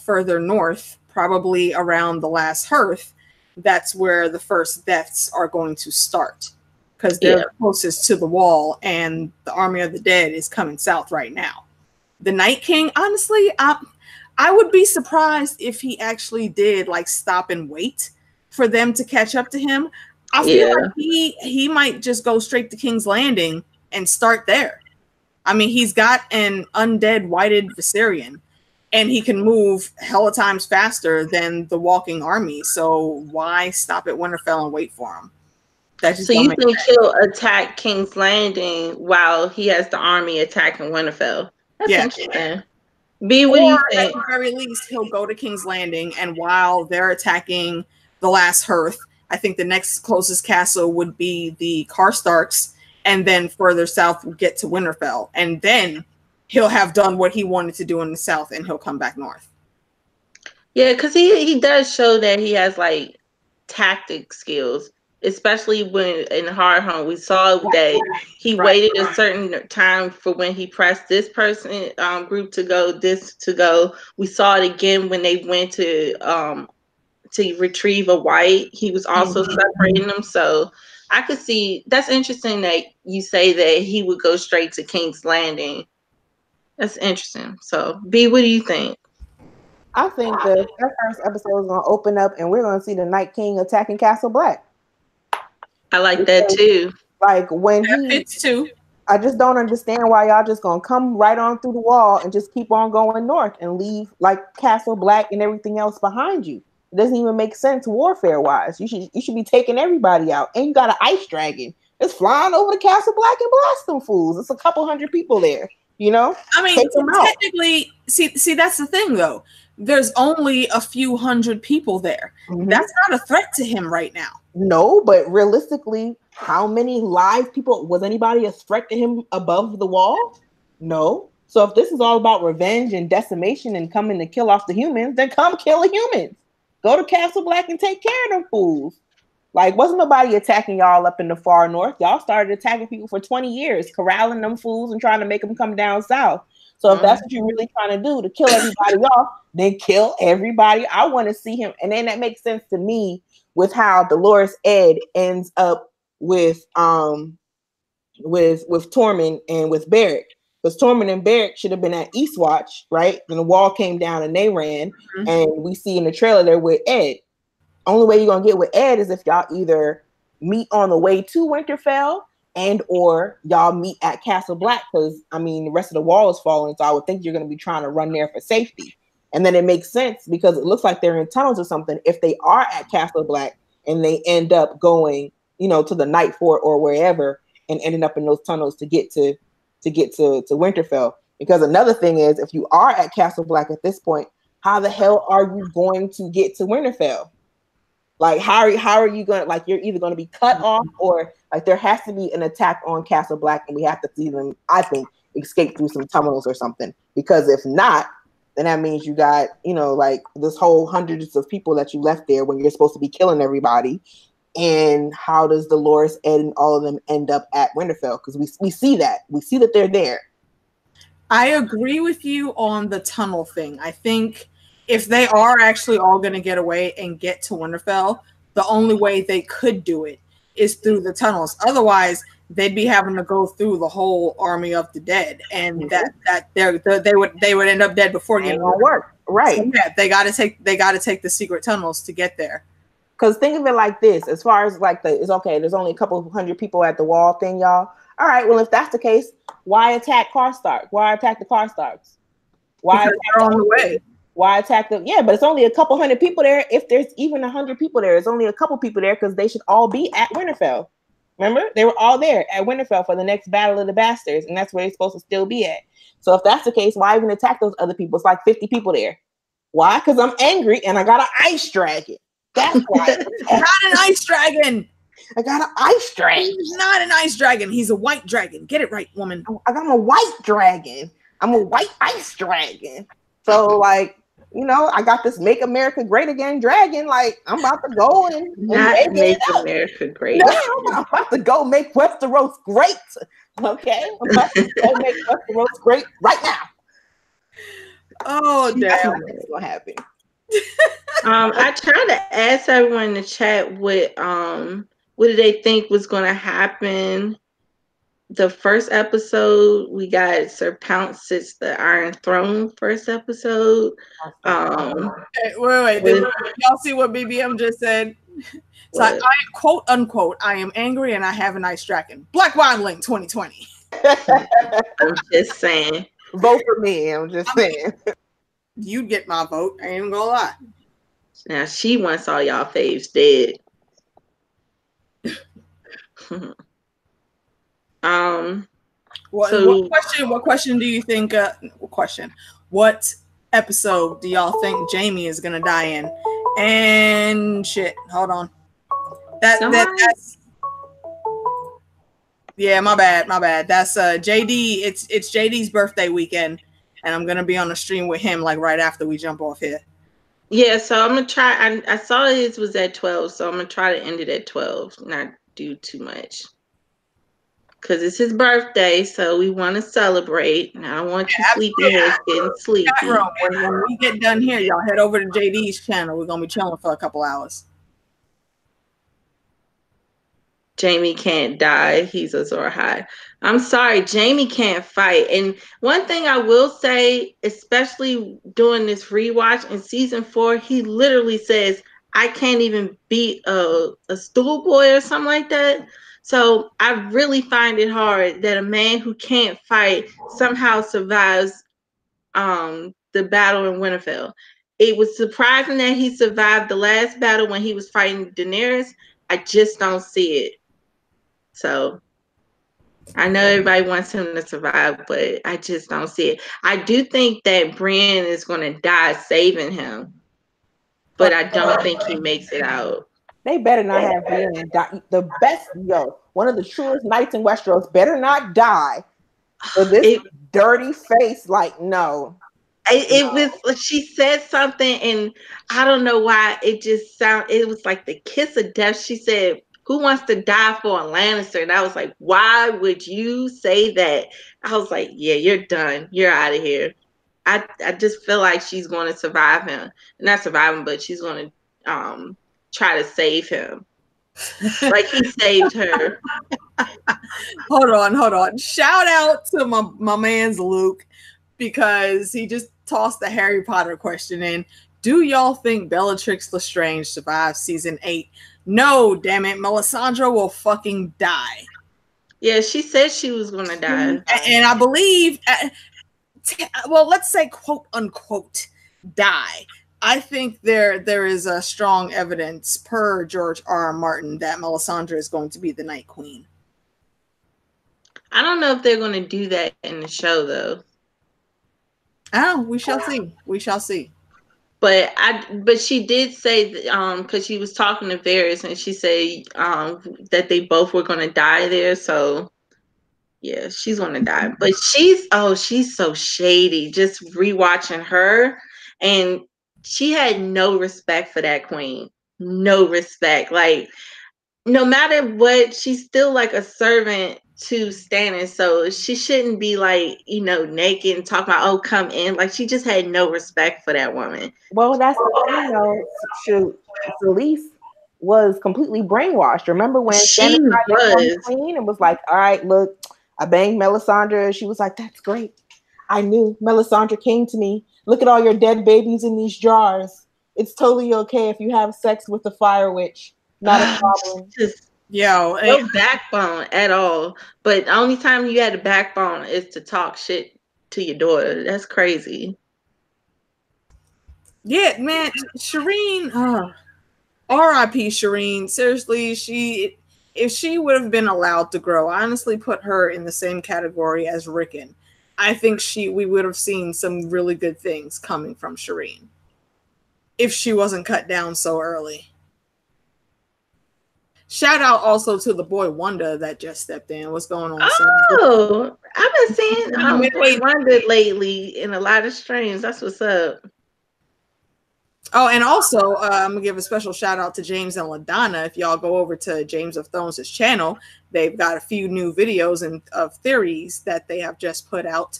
further north, probably around the Last Hearth, that's where the first deaths are going to start, because they're closest to the wall, and the Army of the Dead is coming south right now. The Night King, honestly, I would be surprised if he actually did like stop and wait for them to catch up to him. I feel like he might just go straight to King's Landing and start there. I mean, he's got an undead whited Viserion, and he can move hella times faster than the walking army. So why stop at Winterfell and wait for him? That just so you think he'll attack King's Landing while he has the army attacking Winterfell? That's interesting. B, what do you think? At the very least, he'll go to King's Landing, and while they're attacking the Last Hearth, I think the next closest castle would be the Karstarks, and then further south we'll get to Winterfell, and then he'll have done what he wanted to do in the south, and he'll come back north. Yeah, because he does show that he has like tactic skills, especially when in Hard Home we saw that he waited a certain time for when he pressed this person group to go, this to go. We saw it again when they went to retrieve a white. He was also separating them. So I could see that's interesting that you say that he would go straight to King's Landing. That's interesting. So B, what do you think? I think the first episode is going to open up and we're going to see the Night King attacking Castle Black. I like that too. Like when fits too. I just don't understand why y'all just going to come right on through the wall and just keep on going north and leave like Castle Black and everything else behind you. It doesn't even make sense warfare wise. You should be taking everybody out. And you got an ice dragon that's flying over the Castle Black and blast them fools. It's a couple hundred people there. You know, I mean, technically, see, that's the thing, though. There's only a few hundred people there. That's not a threat to him right now. No, but realistically, how many live people, was anybody a threat to him above the wall? No. So if this is all about revenge and decimation and coming to kill off the humans, then come kill the humans. Go to Castle Black and take care of them fools. Like, wasn't nobody attacking y'all up in the far north? Y'all started attacking people for 20 years, corralling them fools and trying to make them come down south. So if that's what you're really trying to do, to kill everybody off, then kill everybody. I want to see him. And then that makes sense to me with how Dolores Ed ends up with Tormund and with Beric. Because Tormund and Beric should have been at Eastwatch, right? Then the wall came down and they ran. And we see in the trailer they're with Ed. Only way you're gonna get with Ed is if y'all either meet on the way to Winterfell and or y'all meet at Castle Black, because I mean the rest of the wall is falling, so I would think you're gonna be trying to run there for safety. And then it makes sense because it looks like they're in tunnels or something. If they are at Castle Black and they end up going, you know, to the Night Fort or wherever and ending up in those tunnels to get to Winterfell. Because another thing is, if you are at Castle Black at this point, how the hell are you going to get to Winterfell? Like, how are you going to, like, you're either going to be cut off or like there has to be an attack on Castle Black and we have to see them, I think, escape through some tunnels or something. Because if not, then that means you got, you know, like this whole hundreds of people that you left there when you're supposed to be killing everybody. And how does Dolores Ed and all of them end up at Winterfell? Because we see that. We see that they're there. I agree with you on the tunnel thing. I think if they are actually all going to get away and get to Winterfell, the only way they could do it is through the tunnels. Otherwise, they'd be having to go through the whole army of the dead, and they would end up dead before getting on work. Right? So, yeah, they got to take the secret tunnels to get there. Because think of it like this: as far as like it's okay, there's only a couple hundred people at the wall thing, y'all. All right, well, if that's the case, why attack Karstark? Why attack the Karstarks? Why they're on the way? Why attack them? Yeah, but it's only a couple hundred people there. If there's even 100 people there, it's only a couple people there because they should all be at Winterfell. Remember, they were all there at Winterfell for the next Battle of the Bastards, and that's where they're supposed to still be at. So if that's the case, why even attack those other people? It's like 50 people there. Why? Because I'm angry and I got an ice dragon. That's why. Not an ice dragon. I got an ice dragon. He's not an ice dragon. He's a white dragon. Get it right, woman. I got a white dragon. I'm a white ice dragon. So like, you know, I got this Make America Great Again dragon. Like, I'm about to go and not make America great. No, I'm about to go make Westeros great. Okay? I'm about to go make Westeros great right now. Oh, damn. That's what's going to happen. I tried to ask everyone in the chat what do they think was going to happen the first episode we got Sir Pounce sits the Iron Throne first episode. Wait. Did y'all see what BBM just said? So I quote unquote, I am angry and I have a nice dragon. Black Wildling 2020. I'm just saying. Vote for me. I'm just saying. You'd get my vote. I ain't even gonna lie. Now she wants all y'all faves dead. What question do you think? What episode do y'all think Jamie is gonna die in? And shit, hold on. That's yeah, my bad. That's JD. It's JD's birthday weekend, and I'm gonna be on the stream with him like right after we jump off here. Yeah, so I'm gonna try. I saw his was at 12, so I'm gonna try to end it at 12. Not do too much. Because it's his birthday, so we want to celebrate. And I don't want you sleepyheads getting sleepy. When we get done here, y'all head over to JD's channel. We're going to be chilling for a couple hours. Jamie can't die. He's a Azor Ahai. I'm sorry, Jamie can't fight. And one thing I will say, especially doing this rewatch in season 4, he literally says, I can't even beat a stool boy or something like that. So I really find it hard that a man who can't fight somehow survives the battle in Winterfell. It was surprising that he survived the last battle when he was fighting Daenerys. I just don't see it. So I know everybody wants him to survive, but I just don't see it. I do think that Brienne is going to die saving him, but I don't think he makes it out. They better not have Brienne die. The best, one of the truest knights in Westeros better not die. For this dirty face, like, no. It was, she said something, and I don't know why it was like the kiss of death. She said, who wants to die for a Lannister? And I was like, why would you say that? I was like, yeah, you're done. You're out of here. I just feel like she's going to survive him. Not survive him, but she's going to try to save him. Like he saved her. Hold on. Shout out to my man's Luke, because he just tossed the Harry Potter question in. Do y'all think Bellatrix Lestrange survives season 8? No, damn it. Melisandre will fucking die. Yeah, she said she was going to die. And I believe, well, let's say quote unquote die. I think there is a strong evidence per George R. Martin that Melisandre is going to be the Night Queen. I don't know if they're going to do that in the show, though. Oh, we shall see. We shall see. But she did say because she was talking to Varys, and she said that they both were going to die there. So yeah, she's going to die. But she's so shady. Just rewatching her, and she had no respect for that queen. No respect. Like, no matter what, she's still like a servant to Stannis, so she shouldn't be like, naked and talking about, come in. Like, she just had no respect for that woman. Well, that's the thing, though. Selyse was completely brainwashed. Remember when she was queen and was like, all right, look, I banged Melisandre. She was like, that's great. I knew Melisandre came to me. Look at all your dead babies in these jars. It's totally okay if you have sex with the fire witch. Not a problem. No backbone at all. But the only time you had a backbone is to talk shit to your daughter. That's crazy. Yeah, man. Shireen, R.I.P. Shireen. Seriously, if she would have been allowed to grow, I honestly put her in the same category as Rickon. I think we would have seen some really good things coming from Shireen if she wasn't cut down so early. Shout out also to the boy Wanda that just stepped in. What's going on? Oh, I've been seeing boy Wanda lately in a lot of streams. That's what's up. Oh, and also I'm gonna give a special shout out to James and LaDonna. If y'all go over to James of Thrones' channel, they've got a few new videos and of theories that they have just put out,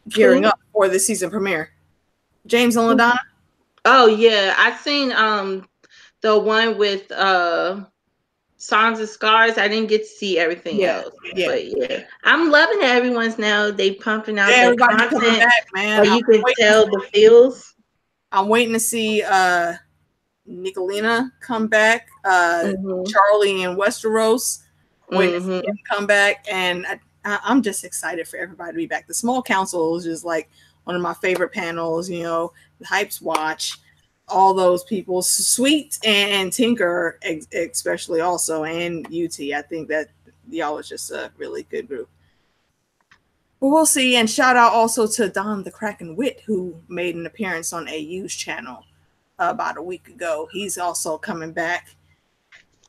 gearing up for the season premiere. James and LaDonna. Oh yeah, I seen the one with Songs of Scars. I didn't get to see everything Yeah, else. yeah. But yeah, I'm loving that everyone's now they pumping out their Everybody's coming content. back, man. Like you can tell the feels. I'm waiting to see Nicolina come back. Mm-hmm. Charlie in Westeros. Waiting to see Mm-hmm. him come back, and I'm just excited for everybody to be back. The Small Council is just like one of my favorite panels. You know, the Hypes Watch, all those people, Sweet and Tinker, especially also, and UT. I think that y'all is just a really good group. But we'll see. And shout out also to Don the Kraken Wit, who made an appearance on AU's channel about a week ago. He's also coming back.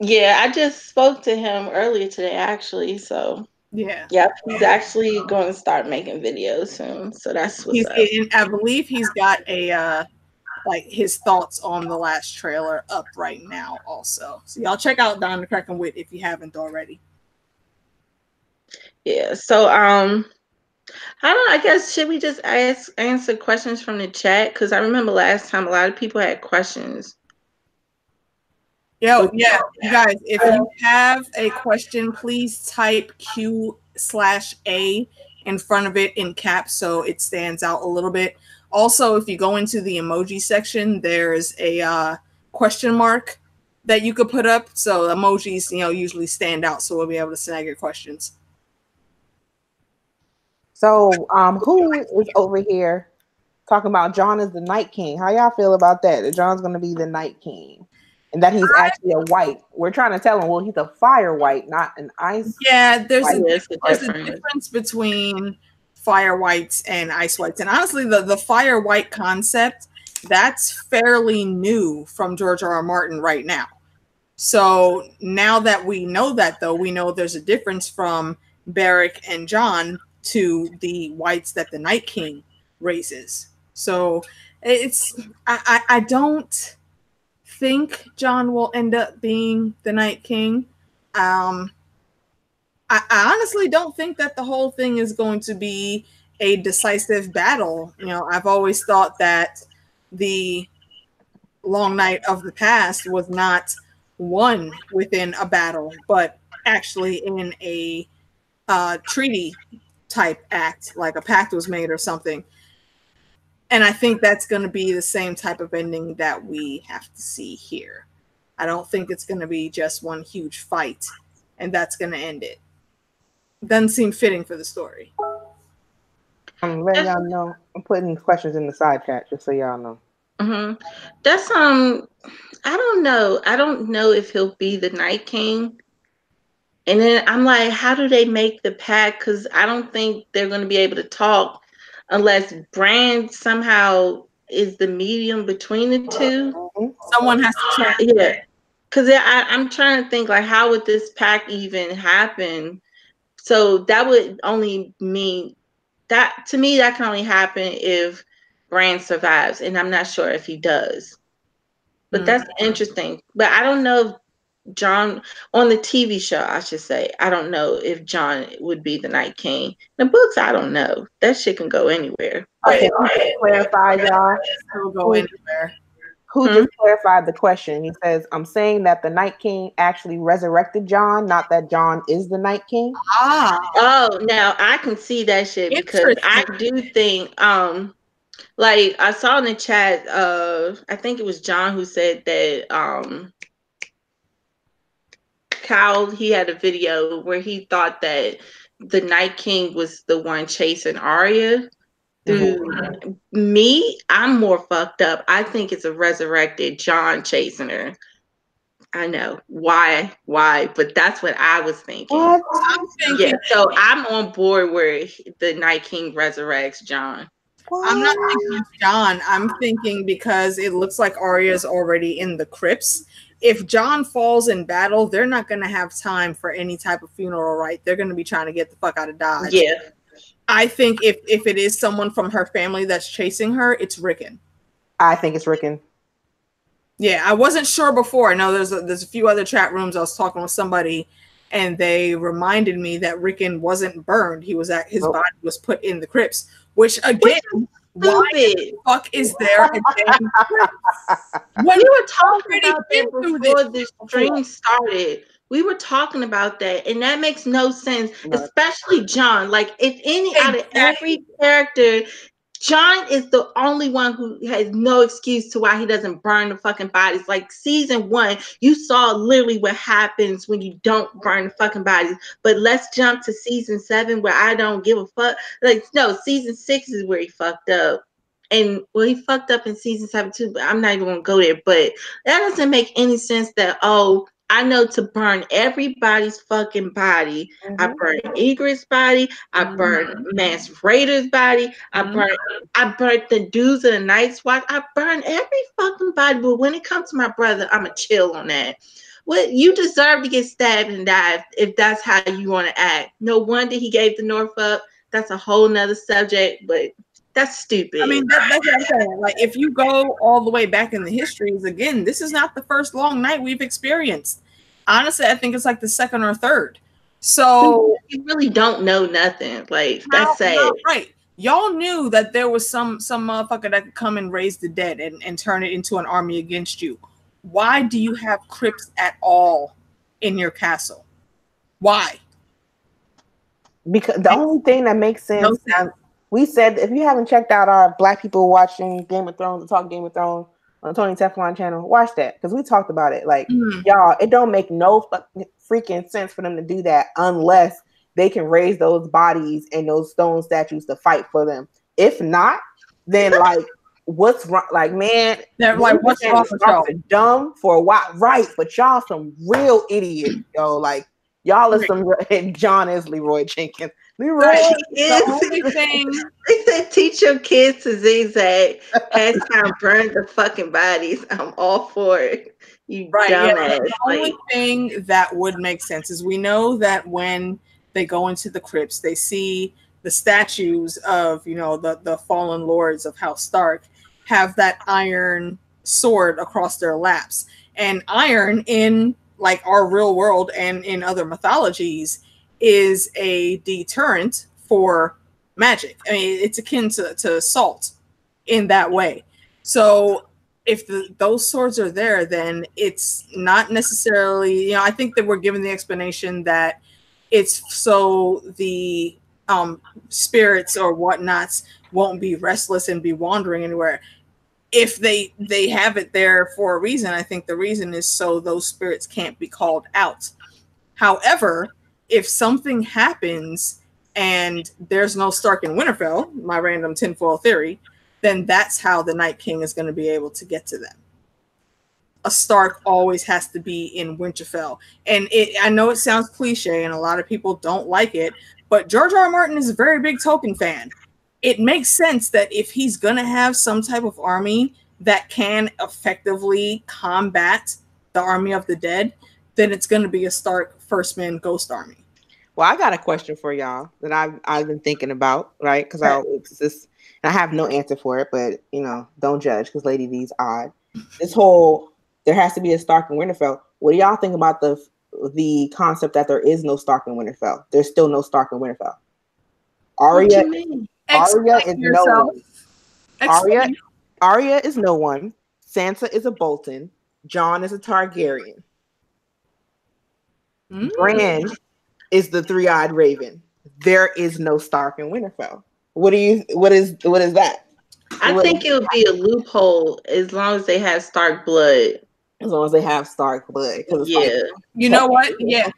Yeah, I just spoke to him earlier today, actually. So Yeah. yep, he's actually going to start making videos soon. So that's what's He's up. getting, I believe he's got a like his thoughts on the last trailer up right now also. So y'all check out Don the Kraken Wit if you haven't already. Yeah. So I don't know. I guess should we just answer questions from the chat? Because I remember last time a lot of people had questions. Yo, yeah, you guys, if you have a question, please type Q/A in front of it in caps so it stands out a little bit. Also, if you go into the emoji section, there's a question mark that you could put up. So emojis, usually stand out, so we'll be able to snag your questions. So, who is over here talking about John is the Night King? How y'all feel about that? That John's going to be the Night King, and that he's actually a white. We're trying to tell him, well, he's a fire white, not an ice. Yeah, there's white. a difference between fire whites and ice whites, and honestly, the fire white concept that's fairly new from George R.R. Martin right now. So now that we know that, though, we know there's a difference from Beric and John to the whites that the Night King raises. So it's I don't think John will end up being the Night King. I honestly don't think that the whole thing is going to be a decisive battle. I've always thought that the Long Night of the Past was not won within a battle, but actually in a treaty type act, like a pact was made or something. And I think that's going to be the same type of ending that we have to see here. I don't think it's going to be just one huge fight and that's going to end it. Doesn't seem fitting for the story. I'm letting y'all know. I'm putting these questions in the side chat just so y'all know. Mm-hmm. That's I don't know. I don't know if he'll be the Night King. And then I'm like, how do they make the pact? Because I don't think they're going to be able to talk unless Brand somehow is the medium between the two. Someone has to translate. Yeah. Because I'm trying to think, like, how would this pact even happen? So that would only mean that, to me, that can only happen if Brand survives. And I'm not sure if he does. But that's interesting. But I don't know if John, on the TV show, I should say, I don't know if John would be the Night King. The books, I don't know. That shit can go anywhere. Okay, clarify, y'all. It'll go anywhere. Who just clarified the question? He says, I'm saying that the Night King actually resurrected John, not that John is the Night King. Oh, now I can see that shit because I do think, like I saw in the chat, I think it was John who said that, Kyle, he had a video where he thought that the Night King was the one chasing Arya. Through me, I'm more fucked up. I think it's a resurrected John chasing her. I know why, but that's what I was thinking. What? I'm thinking. Yeah, so I'm on board where the Night King resurrects John. I'm not thinking it's John. I'm thinking because it looks like Arya's already in the crypts. If John falls in battle, they're not going to have time for any type of funeral rite. They're going to be trying to get the fuck out of Dodge. Yeah. I think if it is someone from her family that's chasing her, it's Rickon. I think it's Rickon. Yeah, I wasn't sure before. I know there's a few other chat rooms. I was talking with somebody, and they reminded me that Rickon wasn't burned. His body was put in the crypts. Which again, why the fuck is there a damn crypt? When we were talking about that before the stream started, We were talking about that, and that makes no sense, No. especially John. Like, if any out of every character, John is the only one who has no excuse to why he doesn't burn the fucking bodies. Like season 1, you saw literally what happens when you don't burn the fucking bodies. But let's jump to season 7 where I don't give a fuck. Like, no, season 6 is where he fucked up. And well, he fucked up in season 7 too, but I'm not even gonna go there. But that doesn't make any sense that, oh, I know to burn everybody's fucking body. I burn Egret's body. I burn Mance Raider's body. I burn the dudes of the Night's Watch. I burn every fucking body. But when it comes to my brother, I'ma chill on that. Well, you deserve to get stabbed and die if that's how you want to act. No wonder he gave the North up. That's a whole nother subject, but that's stupid. I mean, that's what I'm saying. Like, if you go all the way back in the histories, again, this is not the first long night we've experienced. Honestly, I think it's like the second or third. So you really don't know nothing. Like, that's sad. Right. Y'all knew that there was some motherfucker that could come and raise the dead and turn it into an army against you. Why do you have crypts at all in your castle? Why? Because the only thing that makes sense, we said, if you haven't checked out our Black people watching Game of Thrones, talk Game of Thrones on Tony Teflon channel, watch that, because we talked about it. Like, y'all, it don't make no freaking sense for them to do that unless they can raise those bodies and those stone statues to fight for them. If not, then like, what's wrong? Like, man, like, what's wrong with y'all? Dumb for a while, right? But y'all some real idiots, yo. Like, y'all are some. And John is Leroy Jenkins. Leroy the only thing they said, teach your kids to zigzag. Hashtag burn the fucking bodies. I'm all for it. You dumbass. Yeah, the only thing that would make sense is we know that when they go into the crypts, they see the statues of, you know, the fallen lords of House Stark have that iron sword across their laps. And iron in like our real world and in other mythologies is a deterrent for magic. I mean, it's akin to salt in that way. So if those swords are there, then it's not necessarily, you know, I think that we're given the explanation that it's so the spirits or whatnots won't be restless and be wandering anywhere. If they have it there for a reason, I think the reason is so those spirits can't be called out. However, if something happens and there's no Stark in Winterfell, my random tinfoil theory, then that's how the Night King is going to be able to get to them. A Stark always has to be in Winterfell. And I know it sounds cliche and a lot of people don't like it, but George R. R. Martin is a very big Tolkien fan. It makes sense that if he's going to have some type of army that can effectively combat the army of the dead, then it's going to be a Stark First Man Ghost Army. Well, I got a question for y'all that I've been thinking about, right? Because I have no answer for it, but you know, don't judge because Lady V's odd. This whole there has to be a Stark in Winterfell. What do y'all think about the concept that there is no Stark in Winterfell? There's still no Stark in Winterfell. Arya is no one. Arya is no one. Sansa is a Bolton. Jon is a Targaryen. Bran is the three-eyed raven. There is no Stark in Winterfell. What is that? I think it would be a loophole as long as they have Stark blood. As long as they have Stark blood. Yeah. Like, you know what? Yeah.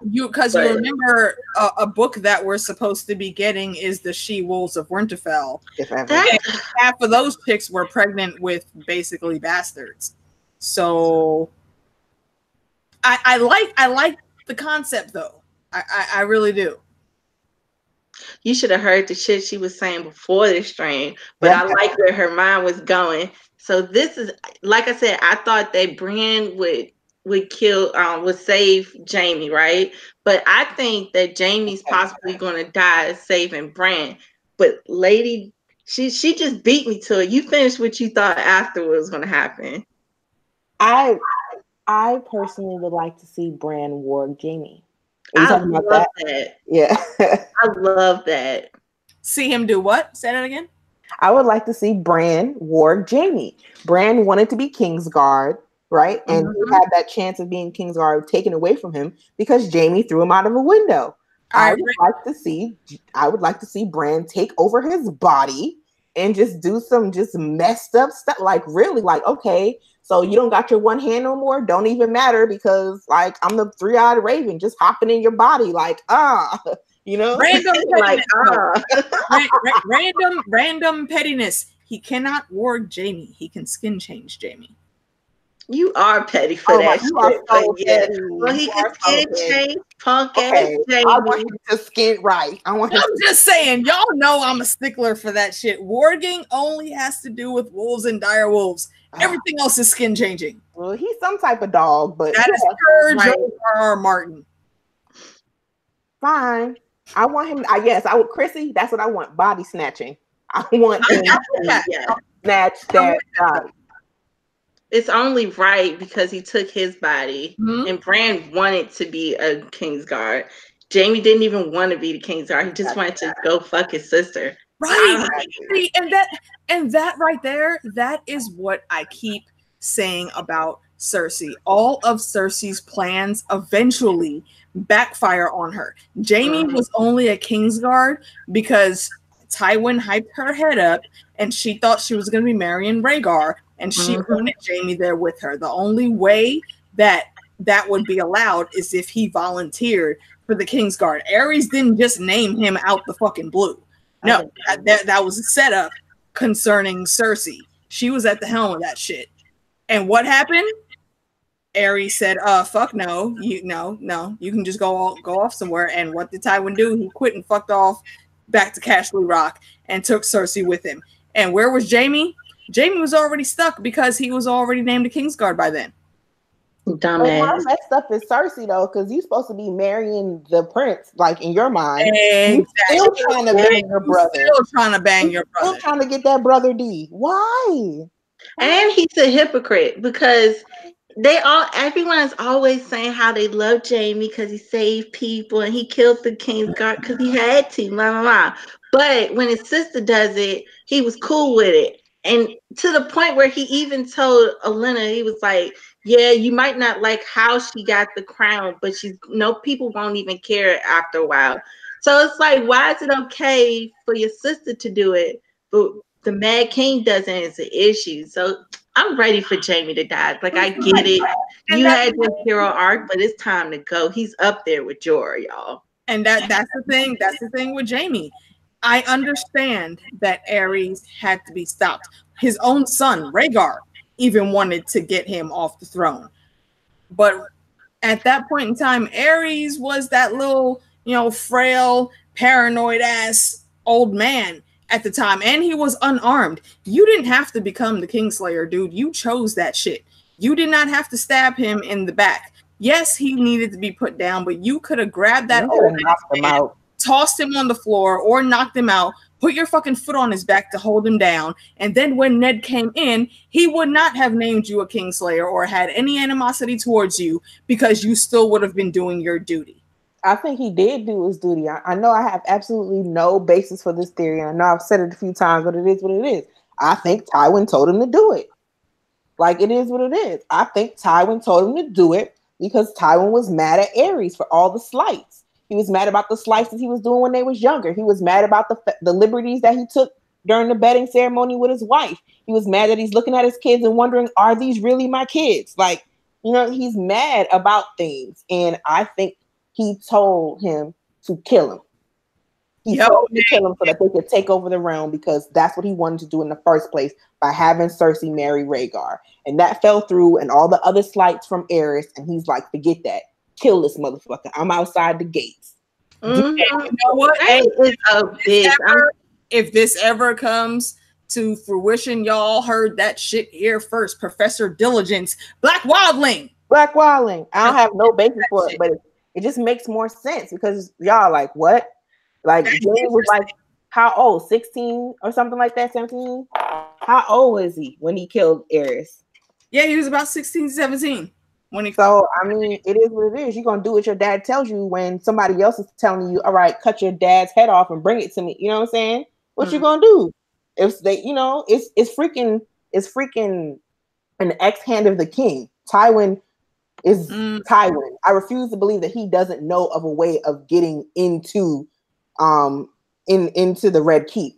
You remember a book that we're supposed to be getting is the She-Wolves of Winterfell. And half of those chicks were pregnant with basically bastards. So I like the concept though. I really do. You should have heard the shit she was saying before this stream, but I like where her mind was going. So this is, like I said, I thought that Brienne would save Jaime, right? But I think that Jaime's possibly going to die saving Bran. But Lady, she just beat me to it. You finished what you thought after was going to happen. I personally would like to see Bran warg Jaime. I love that. Yeah. I love that. See him do what? Say that again. I would like to see Bran warg Jaime. Bran wanted to be Kingsguard. right? And he had that chance of being Kingsguard taken away from him because Jaime threw him out of a window. I would like to see Bran take over his body and just do some just messed up stuff. Like really, like, okay, so you don't got your one hand no more? Don't even matter because like I'm the three-eyed raven just hopping in your body, like you know, random like random pettiness. He cann't warg Jaime. He can skin change Jaime. You are petty for that shit. So yeah. Well, he can skin change punk ass Jaime. I want him to skin right. I'm just saying, y'all know I'm a stickler for that shit. Warging only has to do with wolves and dire wolves. Everything else is skin changing. Well, he's some type of dog, but that is per George R. Martin. Fine. I want him. I would, Chrissy. That's what I want. Body snatching. I want him to snatch that body. It's only right because he took his body, and Bran wanted to be a Kingsguard. Jaime didn't even want to be the Kingsguard. He just wanted to go fuck his sister. Right. See, and that right there, that is what I keep saying about Cersei. All of Cersei's plans eventually backfire on her. Jaime was only a Kingsguard because Tywin hyped her head up and she thought she was going to be marrying Rhaegar, and she wanted Jaime there with her. The only way that would be allowed is if he volunteered for the Kingsguard. Aerys didn't just name him out the fucking blue. No, that was a setup concerning Cersei. She was at the helm of that shit. And what happened? Aerys said, fuck no. You can just go off somewhere. And what did Tywin do? He quit and fucked off back to Castle Rock and took Cersei with him. And where was Jaime? Jaime was already stuck because he was already named a Kingsguard by then. Dumbass. What messed up is Cersei though, because you're supposed to be marrying the prince, like in your mind. Exactly. You're still trying to bang your brother. Still trying to bang your brother. Still trying to get that brother D. Why? And he's a hypocrite because everyone is always saying how they love Jaime because he saved people and he killed the Kingsguard because he had to, blah, blah, blah. But when his sister does it, he was cool with it. And to the point where he even told Olenna, he was like, yeah, you might not like how she got the crown, but people won't even care after a while. So it's like, why is it okay for your sister to do it, but the Mad King doesn't? It's an issue. So I'm ready for Jaime to die. Like, I get it. You had your hero arc, but it's time to go. He's up there with Jorah, y'all. And that's the thing. That's the thing with Jaime. I understand that Aerys had to be stopped. His own son, Rhaegar, even wanted to get him off the throne. But at that point in time, Aerys was that little, frail, paranoid ass old man at the time. And he was unarmed. You didn't have to become the Kingslayer, dude. You chose that shit. You did not have to stab him in the back. Yes, he needed to be put down, but you could have grabbed that old man, tossed him on the floor or knocked him out, put your fucking foot on his back to hold him down, and then when Ned came in, he would not have named you a Kingslayer or had any animosity towards you because you still would have been doing your duty. I think he did do his duty. I know I have absolutely no basis for this theory, and I know I've said it a few times, but it is what it is. I think Tywin told him to do it. Like, it is what it is. I think Tywin told him to do it because Tywin was mad at Aerys for all the slights. He was mad about the slices that he was doing when they was younger. He was mad about the liberties that he took during the bedding ceremony with his wife. He was mad that he's looking at his kids and wondering, are these really my kids? Like, he's mad about things. And I think he told him to kill him. He told him to kill him so that they could take over the realm because that's what he wanted to do in the first place by having Cersei marry Rhaegar. And that fell through and all the other slights from Aerys. And he's like, forget that. Kill this motherfucker. I'm outside the gates. You know what? Hey, if this ever comes to fruition, y'all heard that shit here first. Professor Diligence, Black Wildling. I don't have no basis for it, but it just makes more sense because y'all like, what? Like, Jaime was like, how old? 16 or something like that? 17? How old was he when he killed Aerys? Yeah, he was about 16, 17. So, I mean, it is what it is. You're going to do what your dad tells you when somebody else is telling you, all right, cut your dad's head off and bring it to me. You know what I'm saying? What you going to do? If they, it's freaking an X hand of the king Tywin is Tywin. I refuse to believe that he doesn't know of a way of getting into into the Red Keep.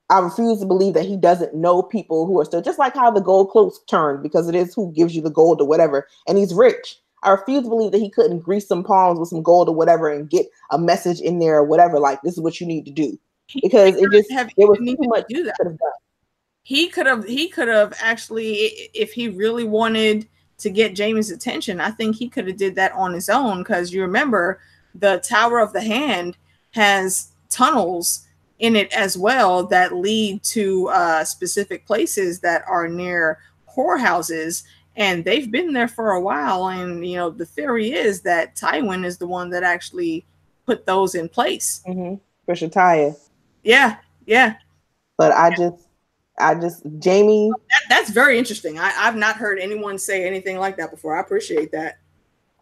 I refuse to believe that he doesn't know people who are still, just like how the gold cloaks turn, because it is who gives you the gold or whatever, and he's rich. I refuse to believe that he couldn't grease some palms with some gold or whatever and get a message in there or whatever, like, this is what you need to do. Because there was too much do that. He could have actually, if he really wanted to get Jaime's attention, I think he could have did that on his own, because you remember the Tower of the Hand has tunnels in it as well that lead to specific places that are near whorehouses, and they've been there for a while. And you know, the theory is that Tywin is the one that actually put those in place. For Shataya. Yeah. But I just Jaime. That's very interesting. I've not heard anyone say anything like that before. I appreciate that.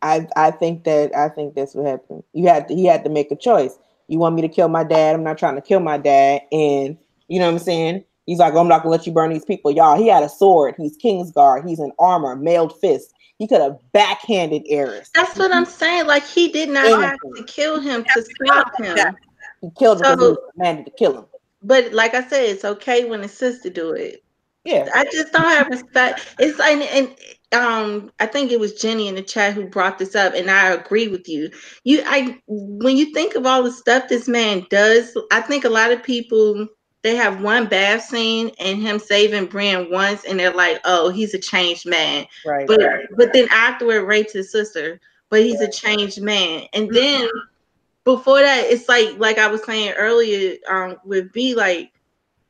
I think that's what happened. He had to make a choice. You want me to kill my dad? I'm not trying to kill my dad. And you know what I'm saying? He's like, I'm not gonna let you burn these people. Y'all, he had a sword. He's Kingsguard. He's in armor, mailed fist. He could have backhanded Aerys. That's what I'm saying. Like, he did not have to kill him to stop him. He killed him because he was commanded to kill him. But like I said, it's okay when the sister do it. Yeah. I just don't have respect. It's like, and I think it was Jenny in the chat who brought this up, and I agree with you. When you think of all the stuff this man does, I think a lot of people, they have one bath scene and him saving Brienne once, and they're like, "Oh, he's a changed man." Right. But then afterward, rapes his sister, but he's a changed man. And then before that, it's like I was saying earlier, with B, like,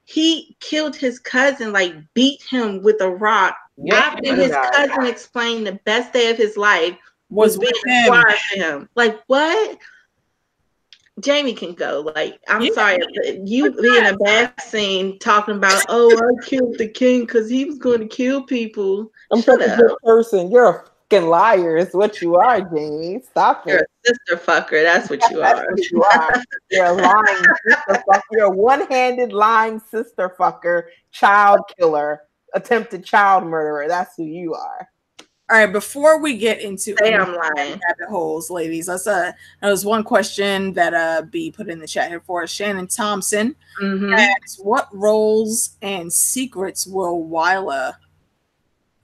he killed his cousin, like beat him with a rock. After his cousin explained the best day of his life was being required for him. Like, what? Jaime can go. Like, I'm sorry, but you being a bad scene talking about, oh, I killed the king because he was going to kill people. I'm such a good person. You're a fucking liar, is what you are, Jaime. Stop it. You're a sister fucker. That's what you are. What you are. You're a lying sister fucker. You're a one-handed lying sister fucker, child killer, attempted child murderer. That's who you are. All right, before we get into I'm lying rabbit holes, ladies, there was one question that B put in the chat here for us. Shannon Thompson asks, what roles and secrets will Wylla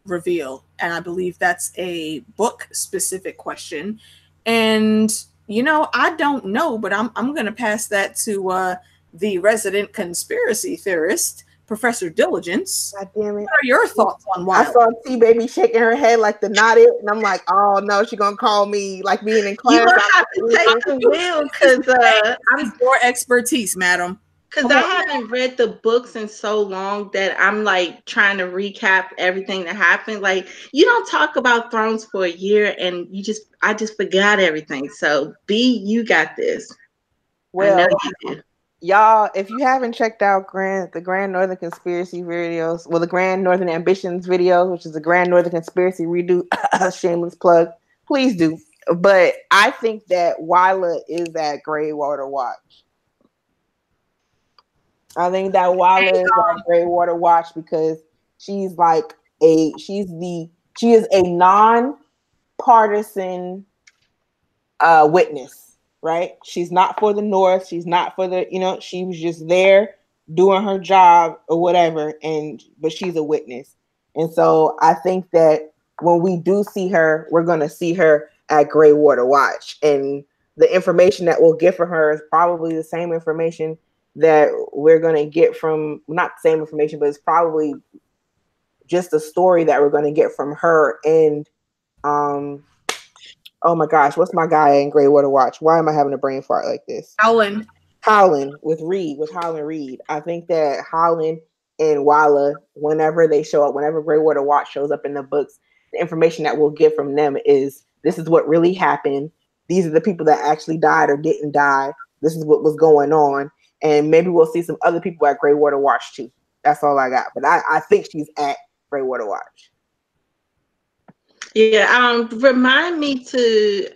reveal? And I believe that's a book specific question. And you know, I don't know, but I'm gonna pass that to the resident conspiracy theorist, Professor Diligence. God damn it. What are your thoughts on Wylla? I saw T-Baby shaking her head like the not it, and I'm like, oh no, she's gonna call me like being in class. You will have to take the wheel, because I'm your expertise, madam. Because I haven't read the books in so long that I'm like trying to recap everything that happened. Like, you don't talk about Thrones for a year, and I just forgot everything. So B, you got this. Well, I know you do. Y'all, if you haven't checked out the Grand Northern Conspiracy videos, well, the Grand Northern Ambitions video, which is the Grand Northern Conspiracy redo, shameless plug, please do. But I think that Wylla is at Greywater Watch. I think that Wylla is at Greywater Watch because she is a non-partisan witness. Right? She's not for the North. She's not for the, she was just there doing her job or whatever. But she's a witness. And so I think that when we do see her, we're going to see her at Greywater Watch. And the information that we'll get from her is probably the same information that we're going to get from, not the same information, but it's probably just a story that we're going to get from her and, oh my gosh, what's my guy in Greywater Watch? Why am I having a brain fart like this? Howland with Howland Reed. I think that Howland and Wylla, whenever they show up, whenever Greywater Watch shows up in the books, the information that we'll get from them is, this is what really happened. These are the people that actually died or didn't die. This is what was going on. And maybe we'll see some other people at Greywater Watch too. That's all I got. But I think she's at Greywater Watch. Yeah, remind me to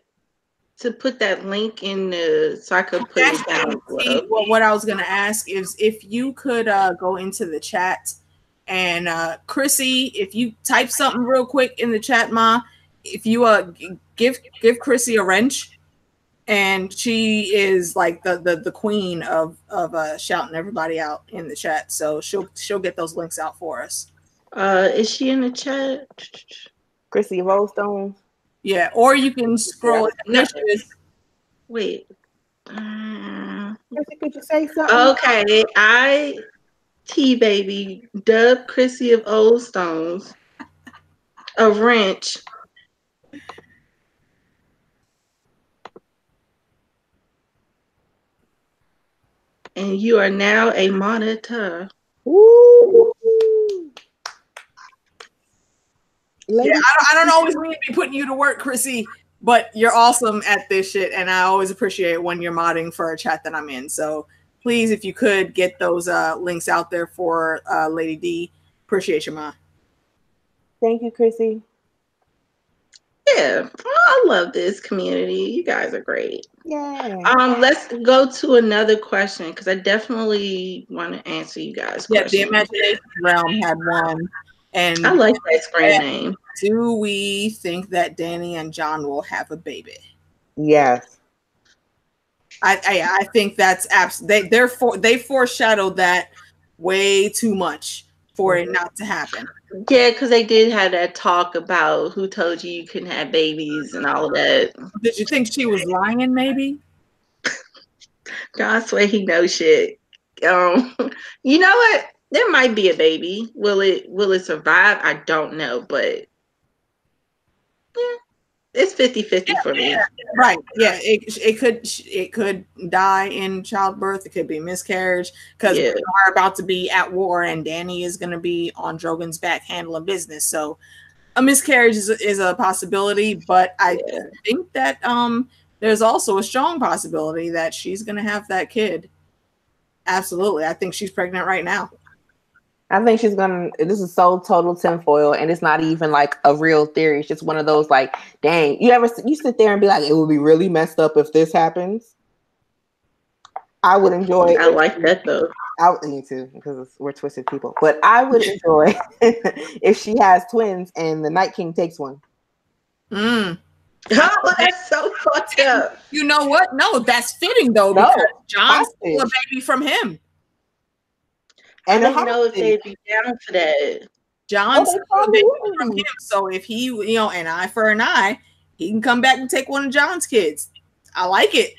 put that link in so I could put it down. What I was going to ask is if you could go into the chat And Chrissy, if you type something real quick in the chat, Ma, if you give Chrissy a wrench, and she is like the queen of shouting everybody out in the chat. So she'll get those links out for us. Is she in the chat? Chrissy of Old Stones. Yeah, or you can scroll. No. There she is. Wait. Chrissy, could you say something? Okay, T-Baby dubbed Chrissy of Old Stones a wrench. And you are now a monitor. Ooh. Yeah, I don't always mean to be putting you to work, Chrissy, but you're awesome at this shit, and I always appreciate when you're modding for a chat that I'm in. So please, if you could get those links out there for Lady D, appreciate you, Ma. Thank you, Chrissy. Yeah, I love this community. You guys are great. Yeah. Let's go to another question because I definitely want to answer you guys' questions. The Imagination Realm had one, and I like that screen name. Do we think that Danny and John will have a baby? Yes. I think that's they foreshadowed that way too much for it not to happen. Yeah, because they did have that talk about who told you couldn't have babies and all of that. Did you think she was lying? Maybe. I swear he knows shit. You know what? There might be a baby. Will it survive? I don't know, but yeah, it's 50-50 for me. Right. Yeah. It could die in childbirth. It could be miscarriage because we are about to be at war and Danny is going to be on Drogon's back handling business. So a miscarriage is a possibility, but I think that there's also a strong possibility that she's going to have that kid. Absolutely. I think she's pregnant right now. I think she's gonna. This is so total tinfoil, and it's not even like a real theory. It's just one of those like, dang. You sit there and be like, it would be really messed up if this happens. I would enjoy it. I like that though. I would need to because we're twisted people, but I would enjoy if she has twins and the Night King takes one. Oh, that's so fucked up. You know what? No, that's fitting though because John's still a baby from him. And I don't know if they'd be down for that. John's still a baby from him, so if he, an eye for an eye, he can come back and take one of John's kids. I like it.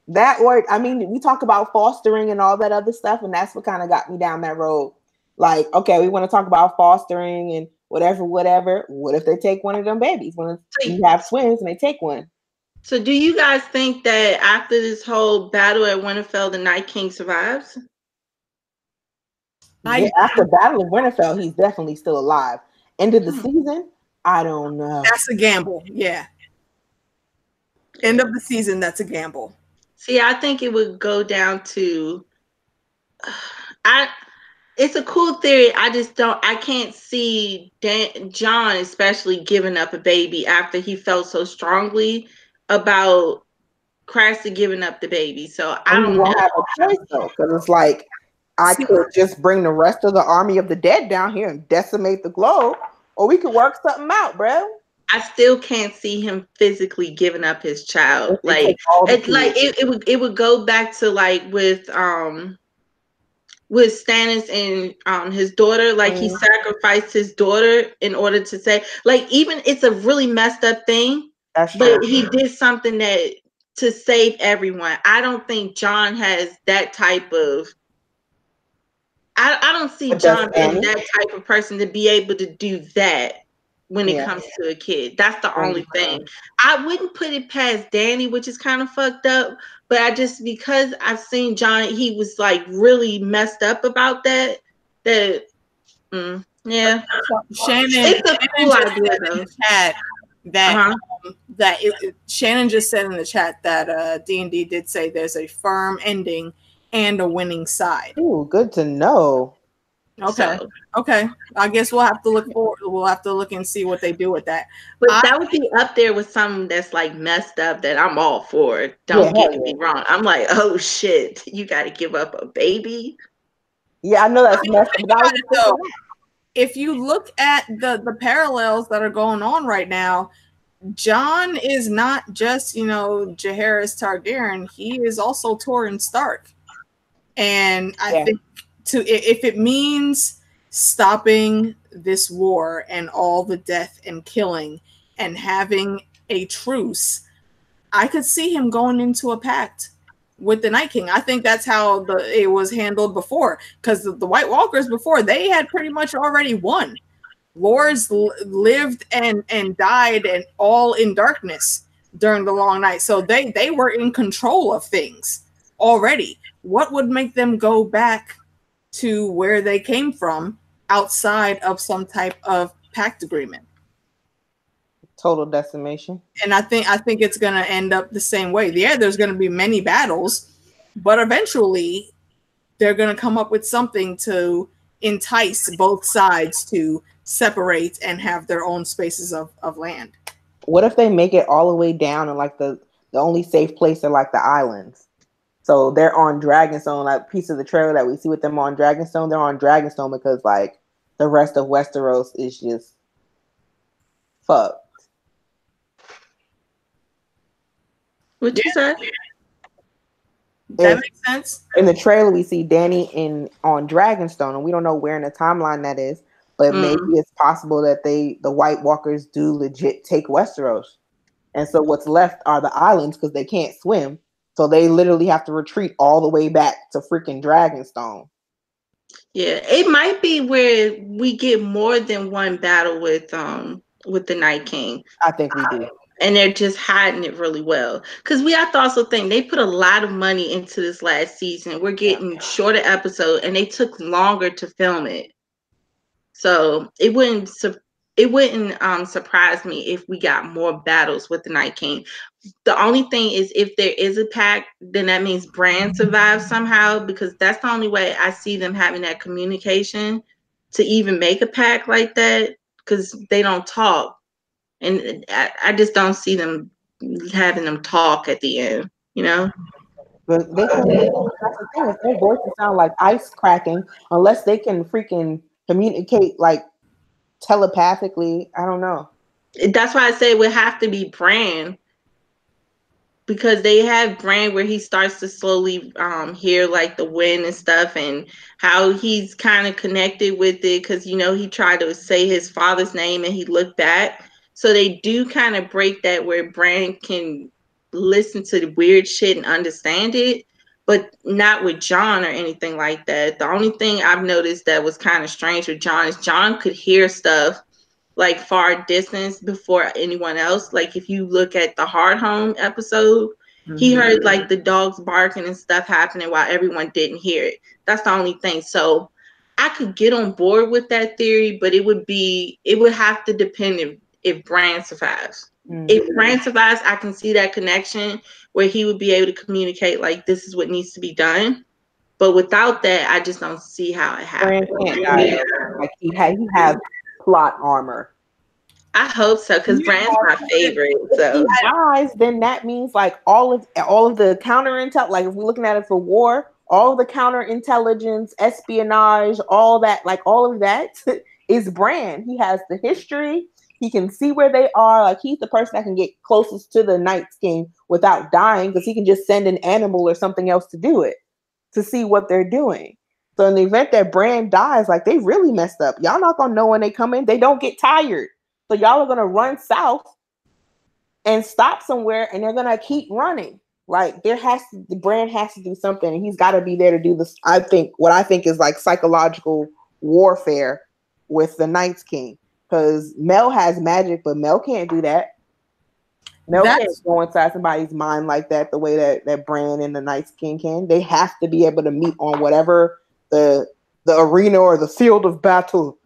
That word, I mean, we talk about fostering and all that other stuff, and that's what kind of got me down that road. Like, okay, we want to talk about fostering and whatever. What if they take one of them babies? When you have twins and they take one? So do you guys think that after this whole battle at Winterfell, the Night King survives? After Battle of Winterfell, he's definitely still alive. End of the season, I don't know. That's a gamble. Yeah. End of the season, that's a gamble. See, I think it would go down to it's a cool theory. I can't see John especially giving up a baby after he felt so strongly about Craster giving up the baby. So I don't know. Have a choice though, because it's like I could just bring the rest of the army of the dead down here and decimate the globe, or we could work something out, bro. I still can't see him physically giving up his child. It would go back to like with Stannis and his daughter, like he sacrificed his daughter in order to say, like, even it's a really messed up thing, but he did something that to save everyone. I don't think John has that type of I don't see John being that type of person to be able to do that when it comes to a kid. That's the only thing. I wouldn't put it past Danny, which is kind of fucked up, but because I've seen John, he was like really messed up about that. Yeah. Shannon, it's a cool idea though. Shannon just said in the chat that D&D did say there's a firm ending and a winning side. Ooh, good to know. Okay. I guess we'll have to look and see what they do with that. But that would be up there with something that's like messed up that I'm all for. Don't get me wrong. I'm like, oh shit, you got to give up a baby. Yeah, I know that's messed up. if you look at the parallels that are going on right now, Jon is not just, Jaehaerys Targaryen. He is also Torrhen Stark. And I think if it means stopping this war and all the death and killing and having a truce, I could see him going into a pact with the Night King. I think that's how it was handled before, because the White Walkers before, they had pretty much already won. Lords lived and died and all in darkness during the long night. So they were in control of things already. What would make them go back to where they came from outside of some type of pact agreement? Total decimation. And I think it's going to end up the same way. Yeah, there's going to be many battles, but eventually they're going to come up with something to entice both sides to separate and have their own spaces of land. What if they make it all the way down and like the only safe place are like the islands? So they're on Dragonstone, like piece of the trailer that we see with them on Dragonstone. They're on Dragonstone because like the rest of Westeros is just fucked. What you say? That makes sense. In the trailer, we see Dany on Dragonstone, and we don't know where in the timeline that is. But maybe it's possible that the White Walkers do legit take Westeros. And so what's left are the islands because they can't swim. So they literally have to retreat all the way back to freaking Dragonstone. Yeah, it might be where we get more than one battle with the Night King. I think we do. And they're just hiding it really well. Because we have to also think they put a lot of money into this last season. We're getting shorter episodes, and they took longer to film it. So it wouldn't surprise me if we got more battles with the Night King. The only thing is, if there is a pact, then that means Bran survives somehow, because that's the only way I see them having that communication to even make a pact like that, because they don't talk. And I just don't see them having them talk at the end, But they can, that's the thing, if their voices sound like ice cracking, unless they can freaking communicate like telepathically, I don't know. That's why I say it would have to be Bran, because they have Bran where he starts to slowly hear like the wind and stuff, and how he's kind of connected with it, because he tried to say his father's name and he looked back. So they do kind of break that where Bran can listen to the weird shit and understand it, but not with Jon or anything like that. The only thing I've noticed that was kind of strange with Jon is Jon could hear stuff like far distance before anyone else. Like if you look at the Hard Home episode, he heard like the dogs barking and stuff happening while everyone didn't hear it. That's the only thing. So I could get on board with that theory, but it would have to depend if Bran survives. If Bran survives, I can see that connection where he would be able to communicate like this is what needs to be done. But without that, I just don't see how it happens. Bran can't die. Like he has plot armor. I hope so, because Bran's my favorite. So if he dies, then that means like all of the counter intel. Like if we're looking at it for war, all of the counterintelligence, espionage, all that, like all of that is Bran. He has the history. He can see where they are. Like he's the person that can get closest to the Night King without dying, because he can just send an animal or something else to do it, to see what they're doing. So in the event that Bran dies, like they really messed up. Y'all not gonna know when they come in. They don't get tired. So y'all are gonna run south and stop somewhere, and they're gonna keep running. Like the Bran has to do something, and he's got to be there to do this. What I think is like psychological warfare with the Night King, because Mel has magic, but Mel can't do that. Mel can't go inside somebody's mind like that the way that Bran and the Night King can. They have to be able to meet on whatever the arena or the field of battle.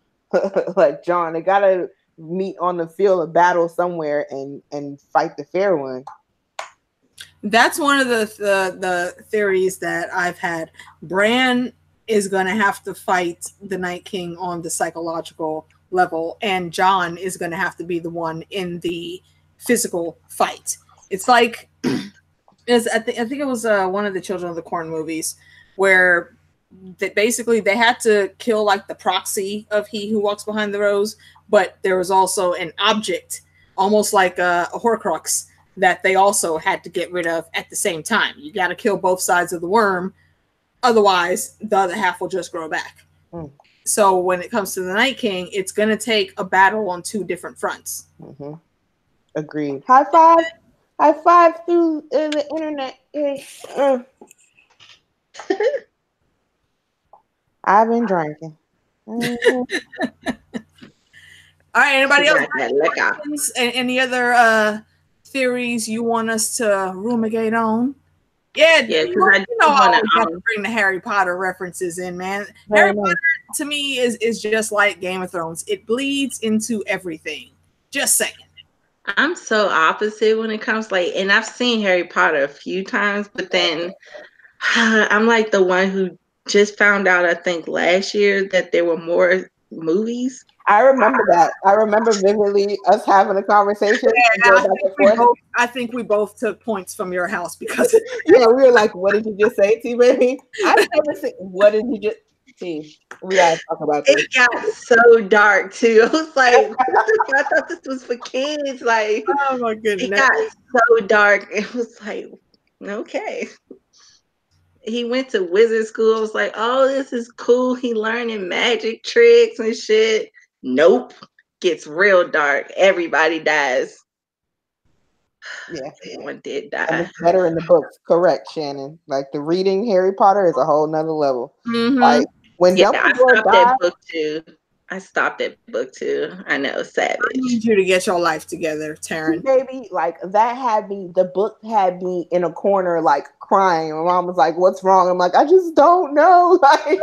Like Jon, they gotta meet on the field of battle somewhere and fight the fair one. That's one of the theories that I've had. Bran is going to have to fight the Night King on the psychological level, and Jon is going to have to be the one in the physical fight. It's like, I think it was one of the Children of the Corn movies where that basically they had to kill like the proxy of he who walks behind the rose, but there was also an object, almost like a Horcrux, that they also had to get rid of at the same time. You got to kill both sides of the worm, otherwise the other half will just grow back. Mm. So when it comes to the Night King, it's going to take a battle on two different fronts. Mm-hmm. Agreed. High five. High five through the internet. I've been drinking. Mm-hmm. All right, anybody else? Any other theories you want us to rumigate on? Yeah, you know, I always have to bring the Harry Potter references in, man. Harry Potter to me is just like Game of Thrones. It bleeds into everything. Just saying. I'm so opposite when it comes and I've seen Harry Potter a few times, but then I'm like the one who just found out, I think last year, that there were more movies. I remember that. I remember vividly us having a conversation. Yeah, I think we both took points from your house because yeah, we were like, "What did you just say, T baby?" I've never seen. What did you just see? We gotta talk about this. It got so dark too. I was like, I thought this was for kids. Like, oh my goodness, it got so dark. It was like, okay. He went to wizard school. I was like, oh, this is cool. He learning magic tricks and shit. Nope. Gets real dark. Everybody dies. Yeah. Everyone did die. And it's better in the books. Correct, Shannon. Like the reading Harry Potter is a whole nother level. Mm-hmm. Like when Dumbledore died, I stopped that book too. I know, savage. I need you to get your life together, Taryn. Baby, like that had me. The book had me in a corner, like crying. My mom was like, "What's wrong?" I'm like, "I just don't know." Like,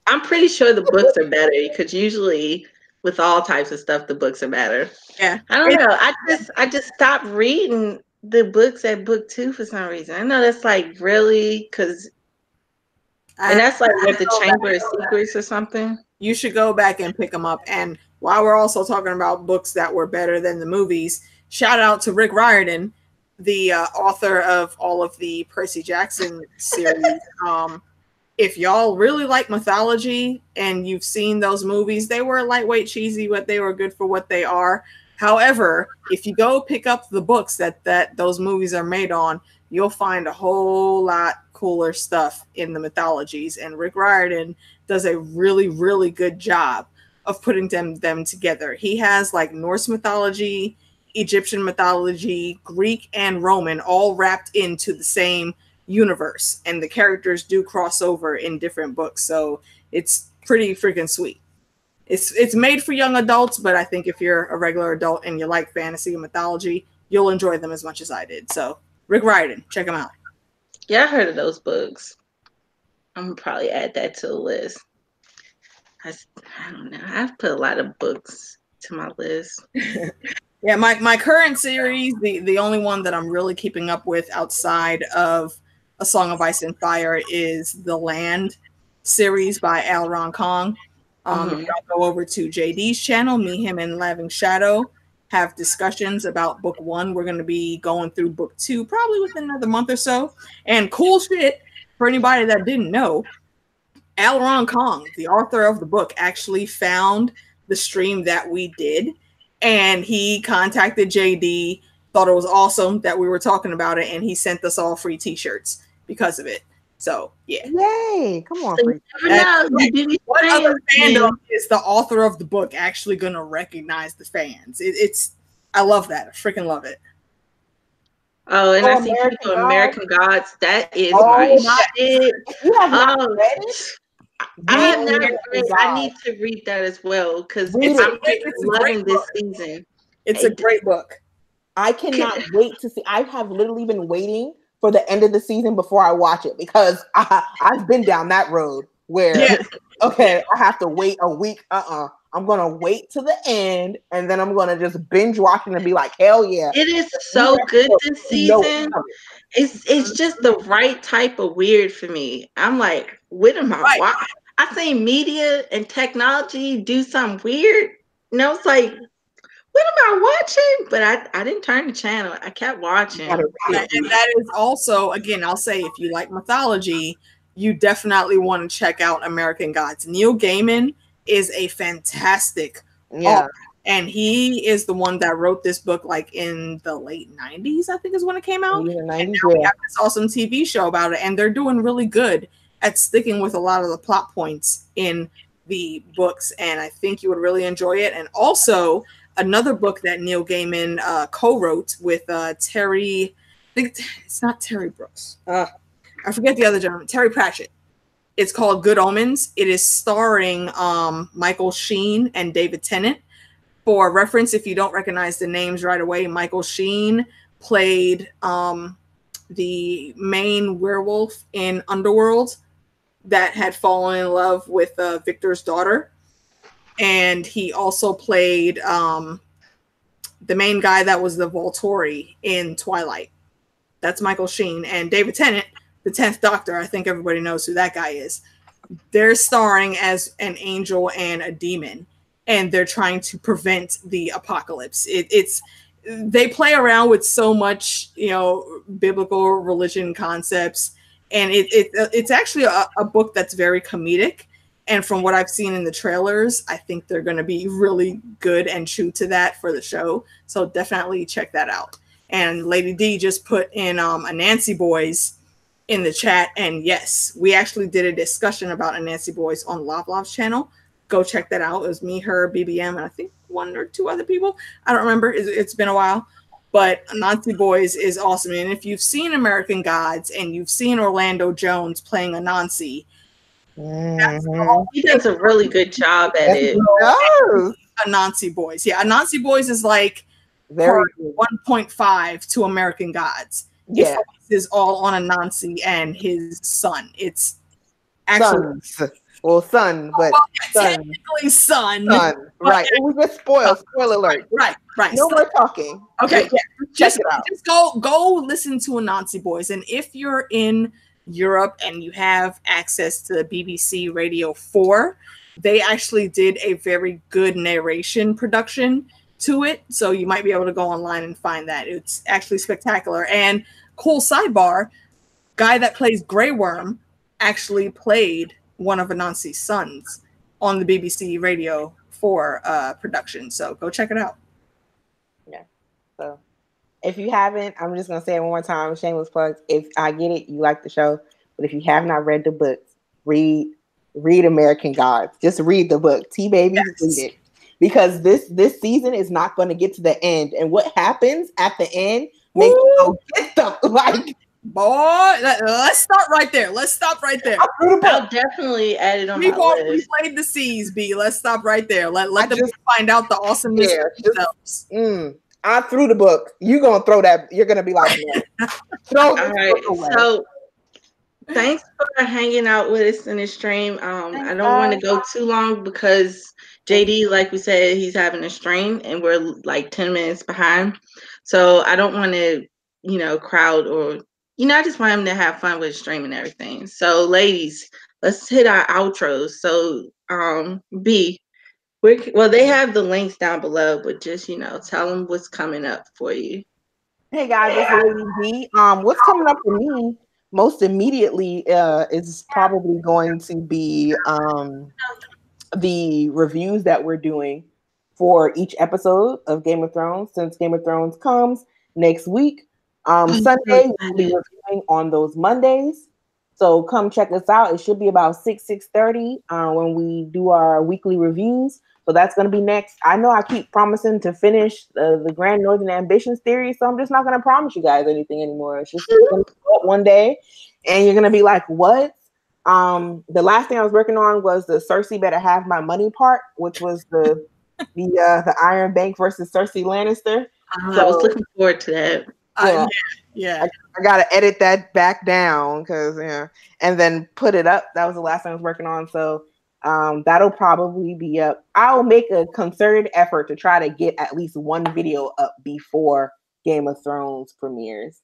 I'm pretty sure the books are better because usually with all types of stuff, the books are better. Yeah, I don't know. I just stopped reading the books at book 2 for some reason. I know that's like really because. And that's like with the Chamber of Secrets or something. You should go back and pick them up. And while we're also talking about books that were better than the movies, shout out to Rick Riordan, the author of all of the Percy Jackson series. If y'all really like mythology and you've seen those movies, they were lightweight cheesy, but they were good for what they are. However, if you go pick up the books that those movies are made on, you'll find a whole lot cooler stuff in the mythologies, and Rick Riordan does a really, really good job of putting them together. He has like Norse mythology, Egyptian mythology, Greek, and Roman all wrapped into the same universe, and the characters do cross over in different books, so it's pretty freaking sweet. It's made for young adults, but I think if you're a regular adult and you like fantasy and mythology, you'll enjoy them as much as I did. So Rick Riordan, check him out. Yeah, I heard of those books. I'm gonna probably add that to the list. I don't know. I've put a lot of books to my list. Yeah, my current series, the only one that I'm really keeping up with outside of A Song of Ice and Fire is the Land series by L. Ron Kong. If y'all go over to JD's channel, me, him, and Laving Shadow have discussions about book 1. We're going to be going through book 2 probably within another month or so. And cool shit, for anybody that didn't know, L. Ron Kong, the author of the book, actually found the stream that we did, and he contacted JD, thought it was awesome that we were talking about it, and he sent us all free t-shirts because of it. So yeah, yay! Come on, what other fandom is the author of the book actually gonna recognize the fans? I love that. I freaking love it. Oh, and I see people American Gods. That is my shit. You have not read it? I have not read. I need to read that as well because I'm loving this season. It's a great book. I cannot wait to see. I have literally been waiting for the end of the season before I watch it because I've been down that road where okay, I have to wait a week. I'm gonna wait to the end and then I'm gonna just binge watch it and be like, hell yeah! It is so good this season. It's just the right type of weird for me. I'm like, what am I watching? I seen media and technology do something weird, and I was like, what am I watching? But I didn't turn the channel. I kept watching. And that is also, again, I'll say, if you like mythology, you definitely want to check out American Gods. Neil Gaiman is a fantastic author, and he is the one that wrote this book like in the late 90s, I think is when it came out. Yeah, 90s, and now we have this awesome TV show about it, and they're doing really good at sticking with a lot of the plot points in the books, and I think you would really enjoy it. And also another book that Neil Gaiman co-wrote with Terry, I think it's not Terry Brooks. I forget the other gentleman, Terry Pratchett. It's called Good Omens. It is starring Michael Sheen and David Tennant. For reference, if you don't recognize the names right away, Michael Sheen played the main werewolf in Underworld that had fallen in love with Victor's daughter. And he also played the main guy that was the Volturi in Twilight. That's Michael Sheen. And David Tennant, the 10th Doctor, I think everybody knows who that guy is. They're starring as an angel and a demon, and they're trying to prevent the apocalypse. They play around with so much, biblical religion concepts, and it's actually a book that's very comedic. And from what I've seen in the trailers, I think they're going to be really good and true to that for the show. So definitely check that out. And Lady D just put in a Nancy Boys in the chat, and yes, we actually did a discussion about Nancy Boys on Lav's channel. Go check that out. It was me, her, BBM, and I think 1 or 2 other people. I don't remember. It's been a while, but Nancy Boys is awesome. And if you've seen American Gods and you've seen Orlando Jones playing Anansi, he does a really good job at it. Anansi Boys, yeah, Anansi Boys is like 1.5 to American Gods. Yeah, is all on Anansi and his son. It's actually son, but technically son. Right. It was just spoiler alert. Right. No more talking. Okay, just go listen to Anansi Boys, and if you're in Europe and you have access to BBC Radio 4, they actually did a very good narration production to it, so you might be able to go online and find that. It's actually spectacular. And cool sidebar, guy that plays Grey Worm actually played one of Anansi's sons on the BBC Radio 4 production, so go check it out. Yeah, so if you haven't, I'm just gonna say it one more time, shameless plugs. If I get it, you like the show, but if you have not read the books, read American Gods. Just read the book. T-Baby, read it. Because this season is not going to get to the end, and what happens at the end makes you go get them. Like, boy, let's start right there. Let's stop right there. I'll definitely add it on my list. We played the C's, B. Let's stop right there. Let them find out the awesomeness themselves. I threw the book. You're gonna throw that. You're gonna be like, all right. So thanks for hanging out with us in this stream. I don't want to go too long because JD, like we said, he's having a strain and we're like 10 minutes behind. So I don't want to, crowd or, I just want him to have fun with stream and everything. So ladies, let's hit our outros. So B, they have the links down below, but just, tell them what's coming up for you. Hey guys, it's Lady B. What's coming up for me most immediately is probably going to be the reviews that we're doing for each episode of Game of Thrones, since Game of Thrones comes next week. Sunday, we'll be reviewing on those Mondays. So come check us out. It should be about 6:30 when we do our weekly reviews. So that's going to be next. I know I keep promising to finish the Grand Northern Ambitions theory, so I'm just not going to promise you guys anything anymore. It's just going to go up one day, and you're going to be like, what? The last thing I was working on was the Cersei better have my money part, which was the Iron Bank versus Cersei Lannister. So, I was looking forward to that. Yeah. I gotta edit that back down because and then put it up. That was the last thing I was working on. So that'll probably be up. I'll make a concerted effort to try to get at least one video up before Game of Thrones premieres.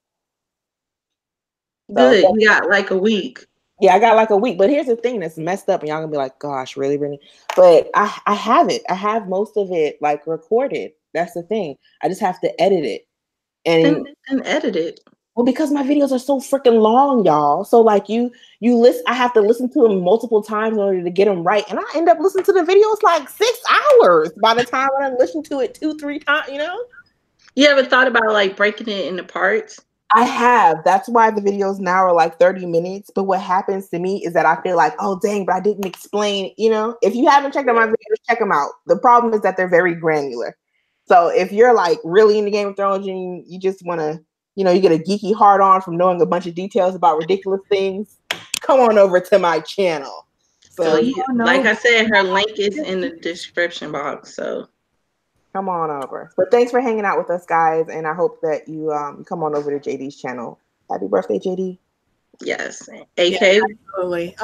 Good. You got like a week. Yeah, I got like a week. But here's the thing that's messed up, and y'all gonna be like, gosh, really, Brittany? But I have it. I have most of it like recorded. That's the thing. I just have to edit it. And edit it. Well, because my videos are so freaking long, y'all. So like you listen, I have to listen to them multiple times in order to get them right, and I end up listening to the videos like 6 hours by the time I listen to it 2, 3 times. You know. You ever thought about like breaking it into parts? I have. That's why the videos now are like 30 minutes. But what happens to me is that I feel like, oh, dang, but I didn't explain. You know, if you haven't checked out my videos, check them out. The problem is that they're very granular. So if you're like really into Game of Thrones and you just want to, you know, you get a geeky hard on from knowing a bunch of details about ridiculous things, come on over to my channel. So So you, like I said, her link is in the description box. So come on over. But thanks for hanging out with us, guys. And I hope that you come on over to JD's channel. Happy birthday, JD. yes, Yeah, AK. absolutely.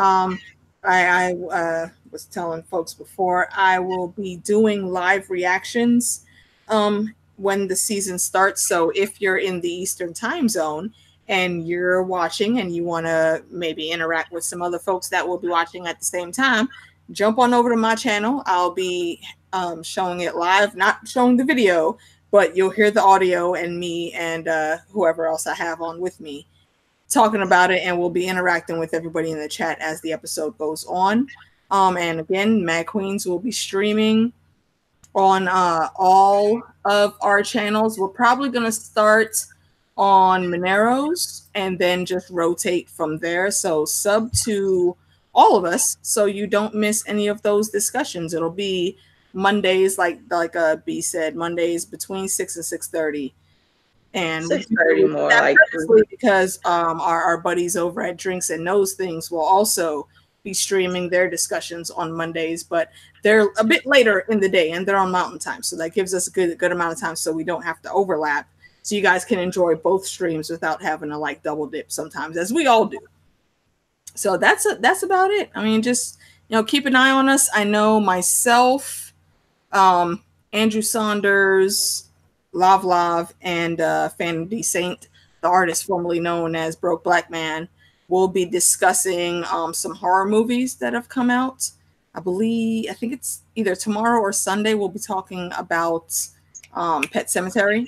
I was telling folks before, I will be doing live reactions when the season starts. So if you're in the Eastern time zone and you're watching and you want to maybe interact with some other folks that will be watching at the same time, jump on over to my channel. I'll be showing it live, not showing the video, but you'll hear the audio and me and whoever else I have on with me talking about it, and we'll be interacting with everybody in the chat as the episode goes on. And again, Mad Queens will be streaming on all of our channels. We're probably going to start on Monero's and then just rotate from there. So sub to all of us so you don't miss any of those discussions. It'll be Mondays, like B said, Mondays between 6 and 6:30. And 6:30 more like because our buddies over at Drinks and Knows Things will also be streaming their discussions on Mondays, but they're a bit later in the day and they're on Mountain Time, so that gives us a good amount of time so we don't have to overlap, so you guys can enjoy both streams without having to like double dip sometimes, as we all do. So that's about it. I mean, just keep an eye on us. I know myself, Andrew Saunders, Lav, and Phantom D. Saint, the artist formerly known as Broke Black Man, will be discussing some horror movies that have come out. I think it's either tomorrow or Sunday. We'll be talking about Pet Sematary,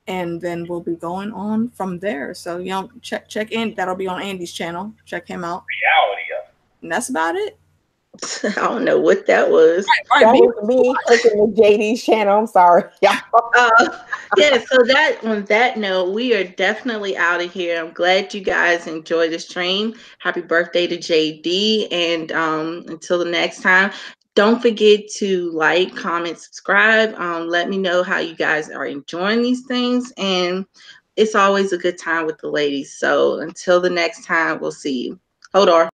and then we'll be going on from there. So check in. That'll be on Andy's channel. Check him out. Reality of it. And that's about it. I don't know what that was. That was me clicking the JD's channel. I'm sorry, y'all. Yeah, so that on that note, we are definitely out of here. I'm glad you guys enjoyed the stream. Happy birthday to JD. And until the next time, don't forget to like, comment, subscribe. Let me know how you guys are enjoying these things. And it's always a good time with the ladies. So until the next time, we'll see you. Hold on.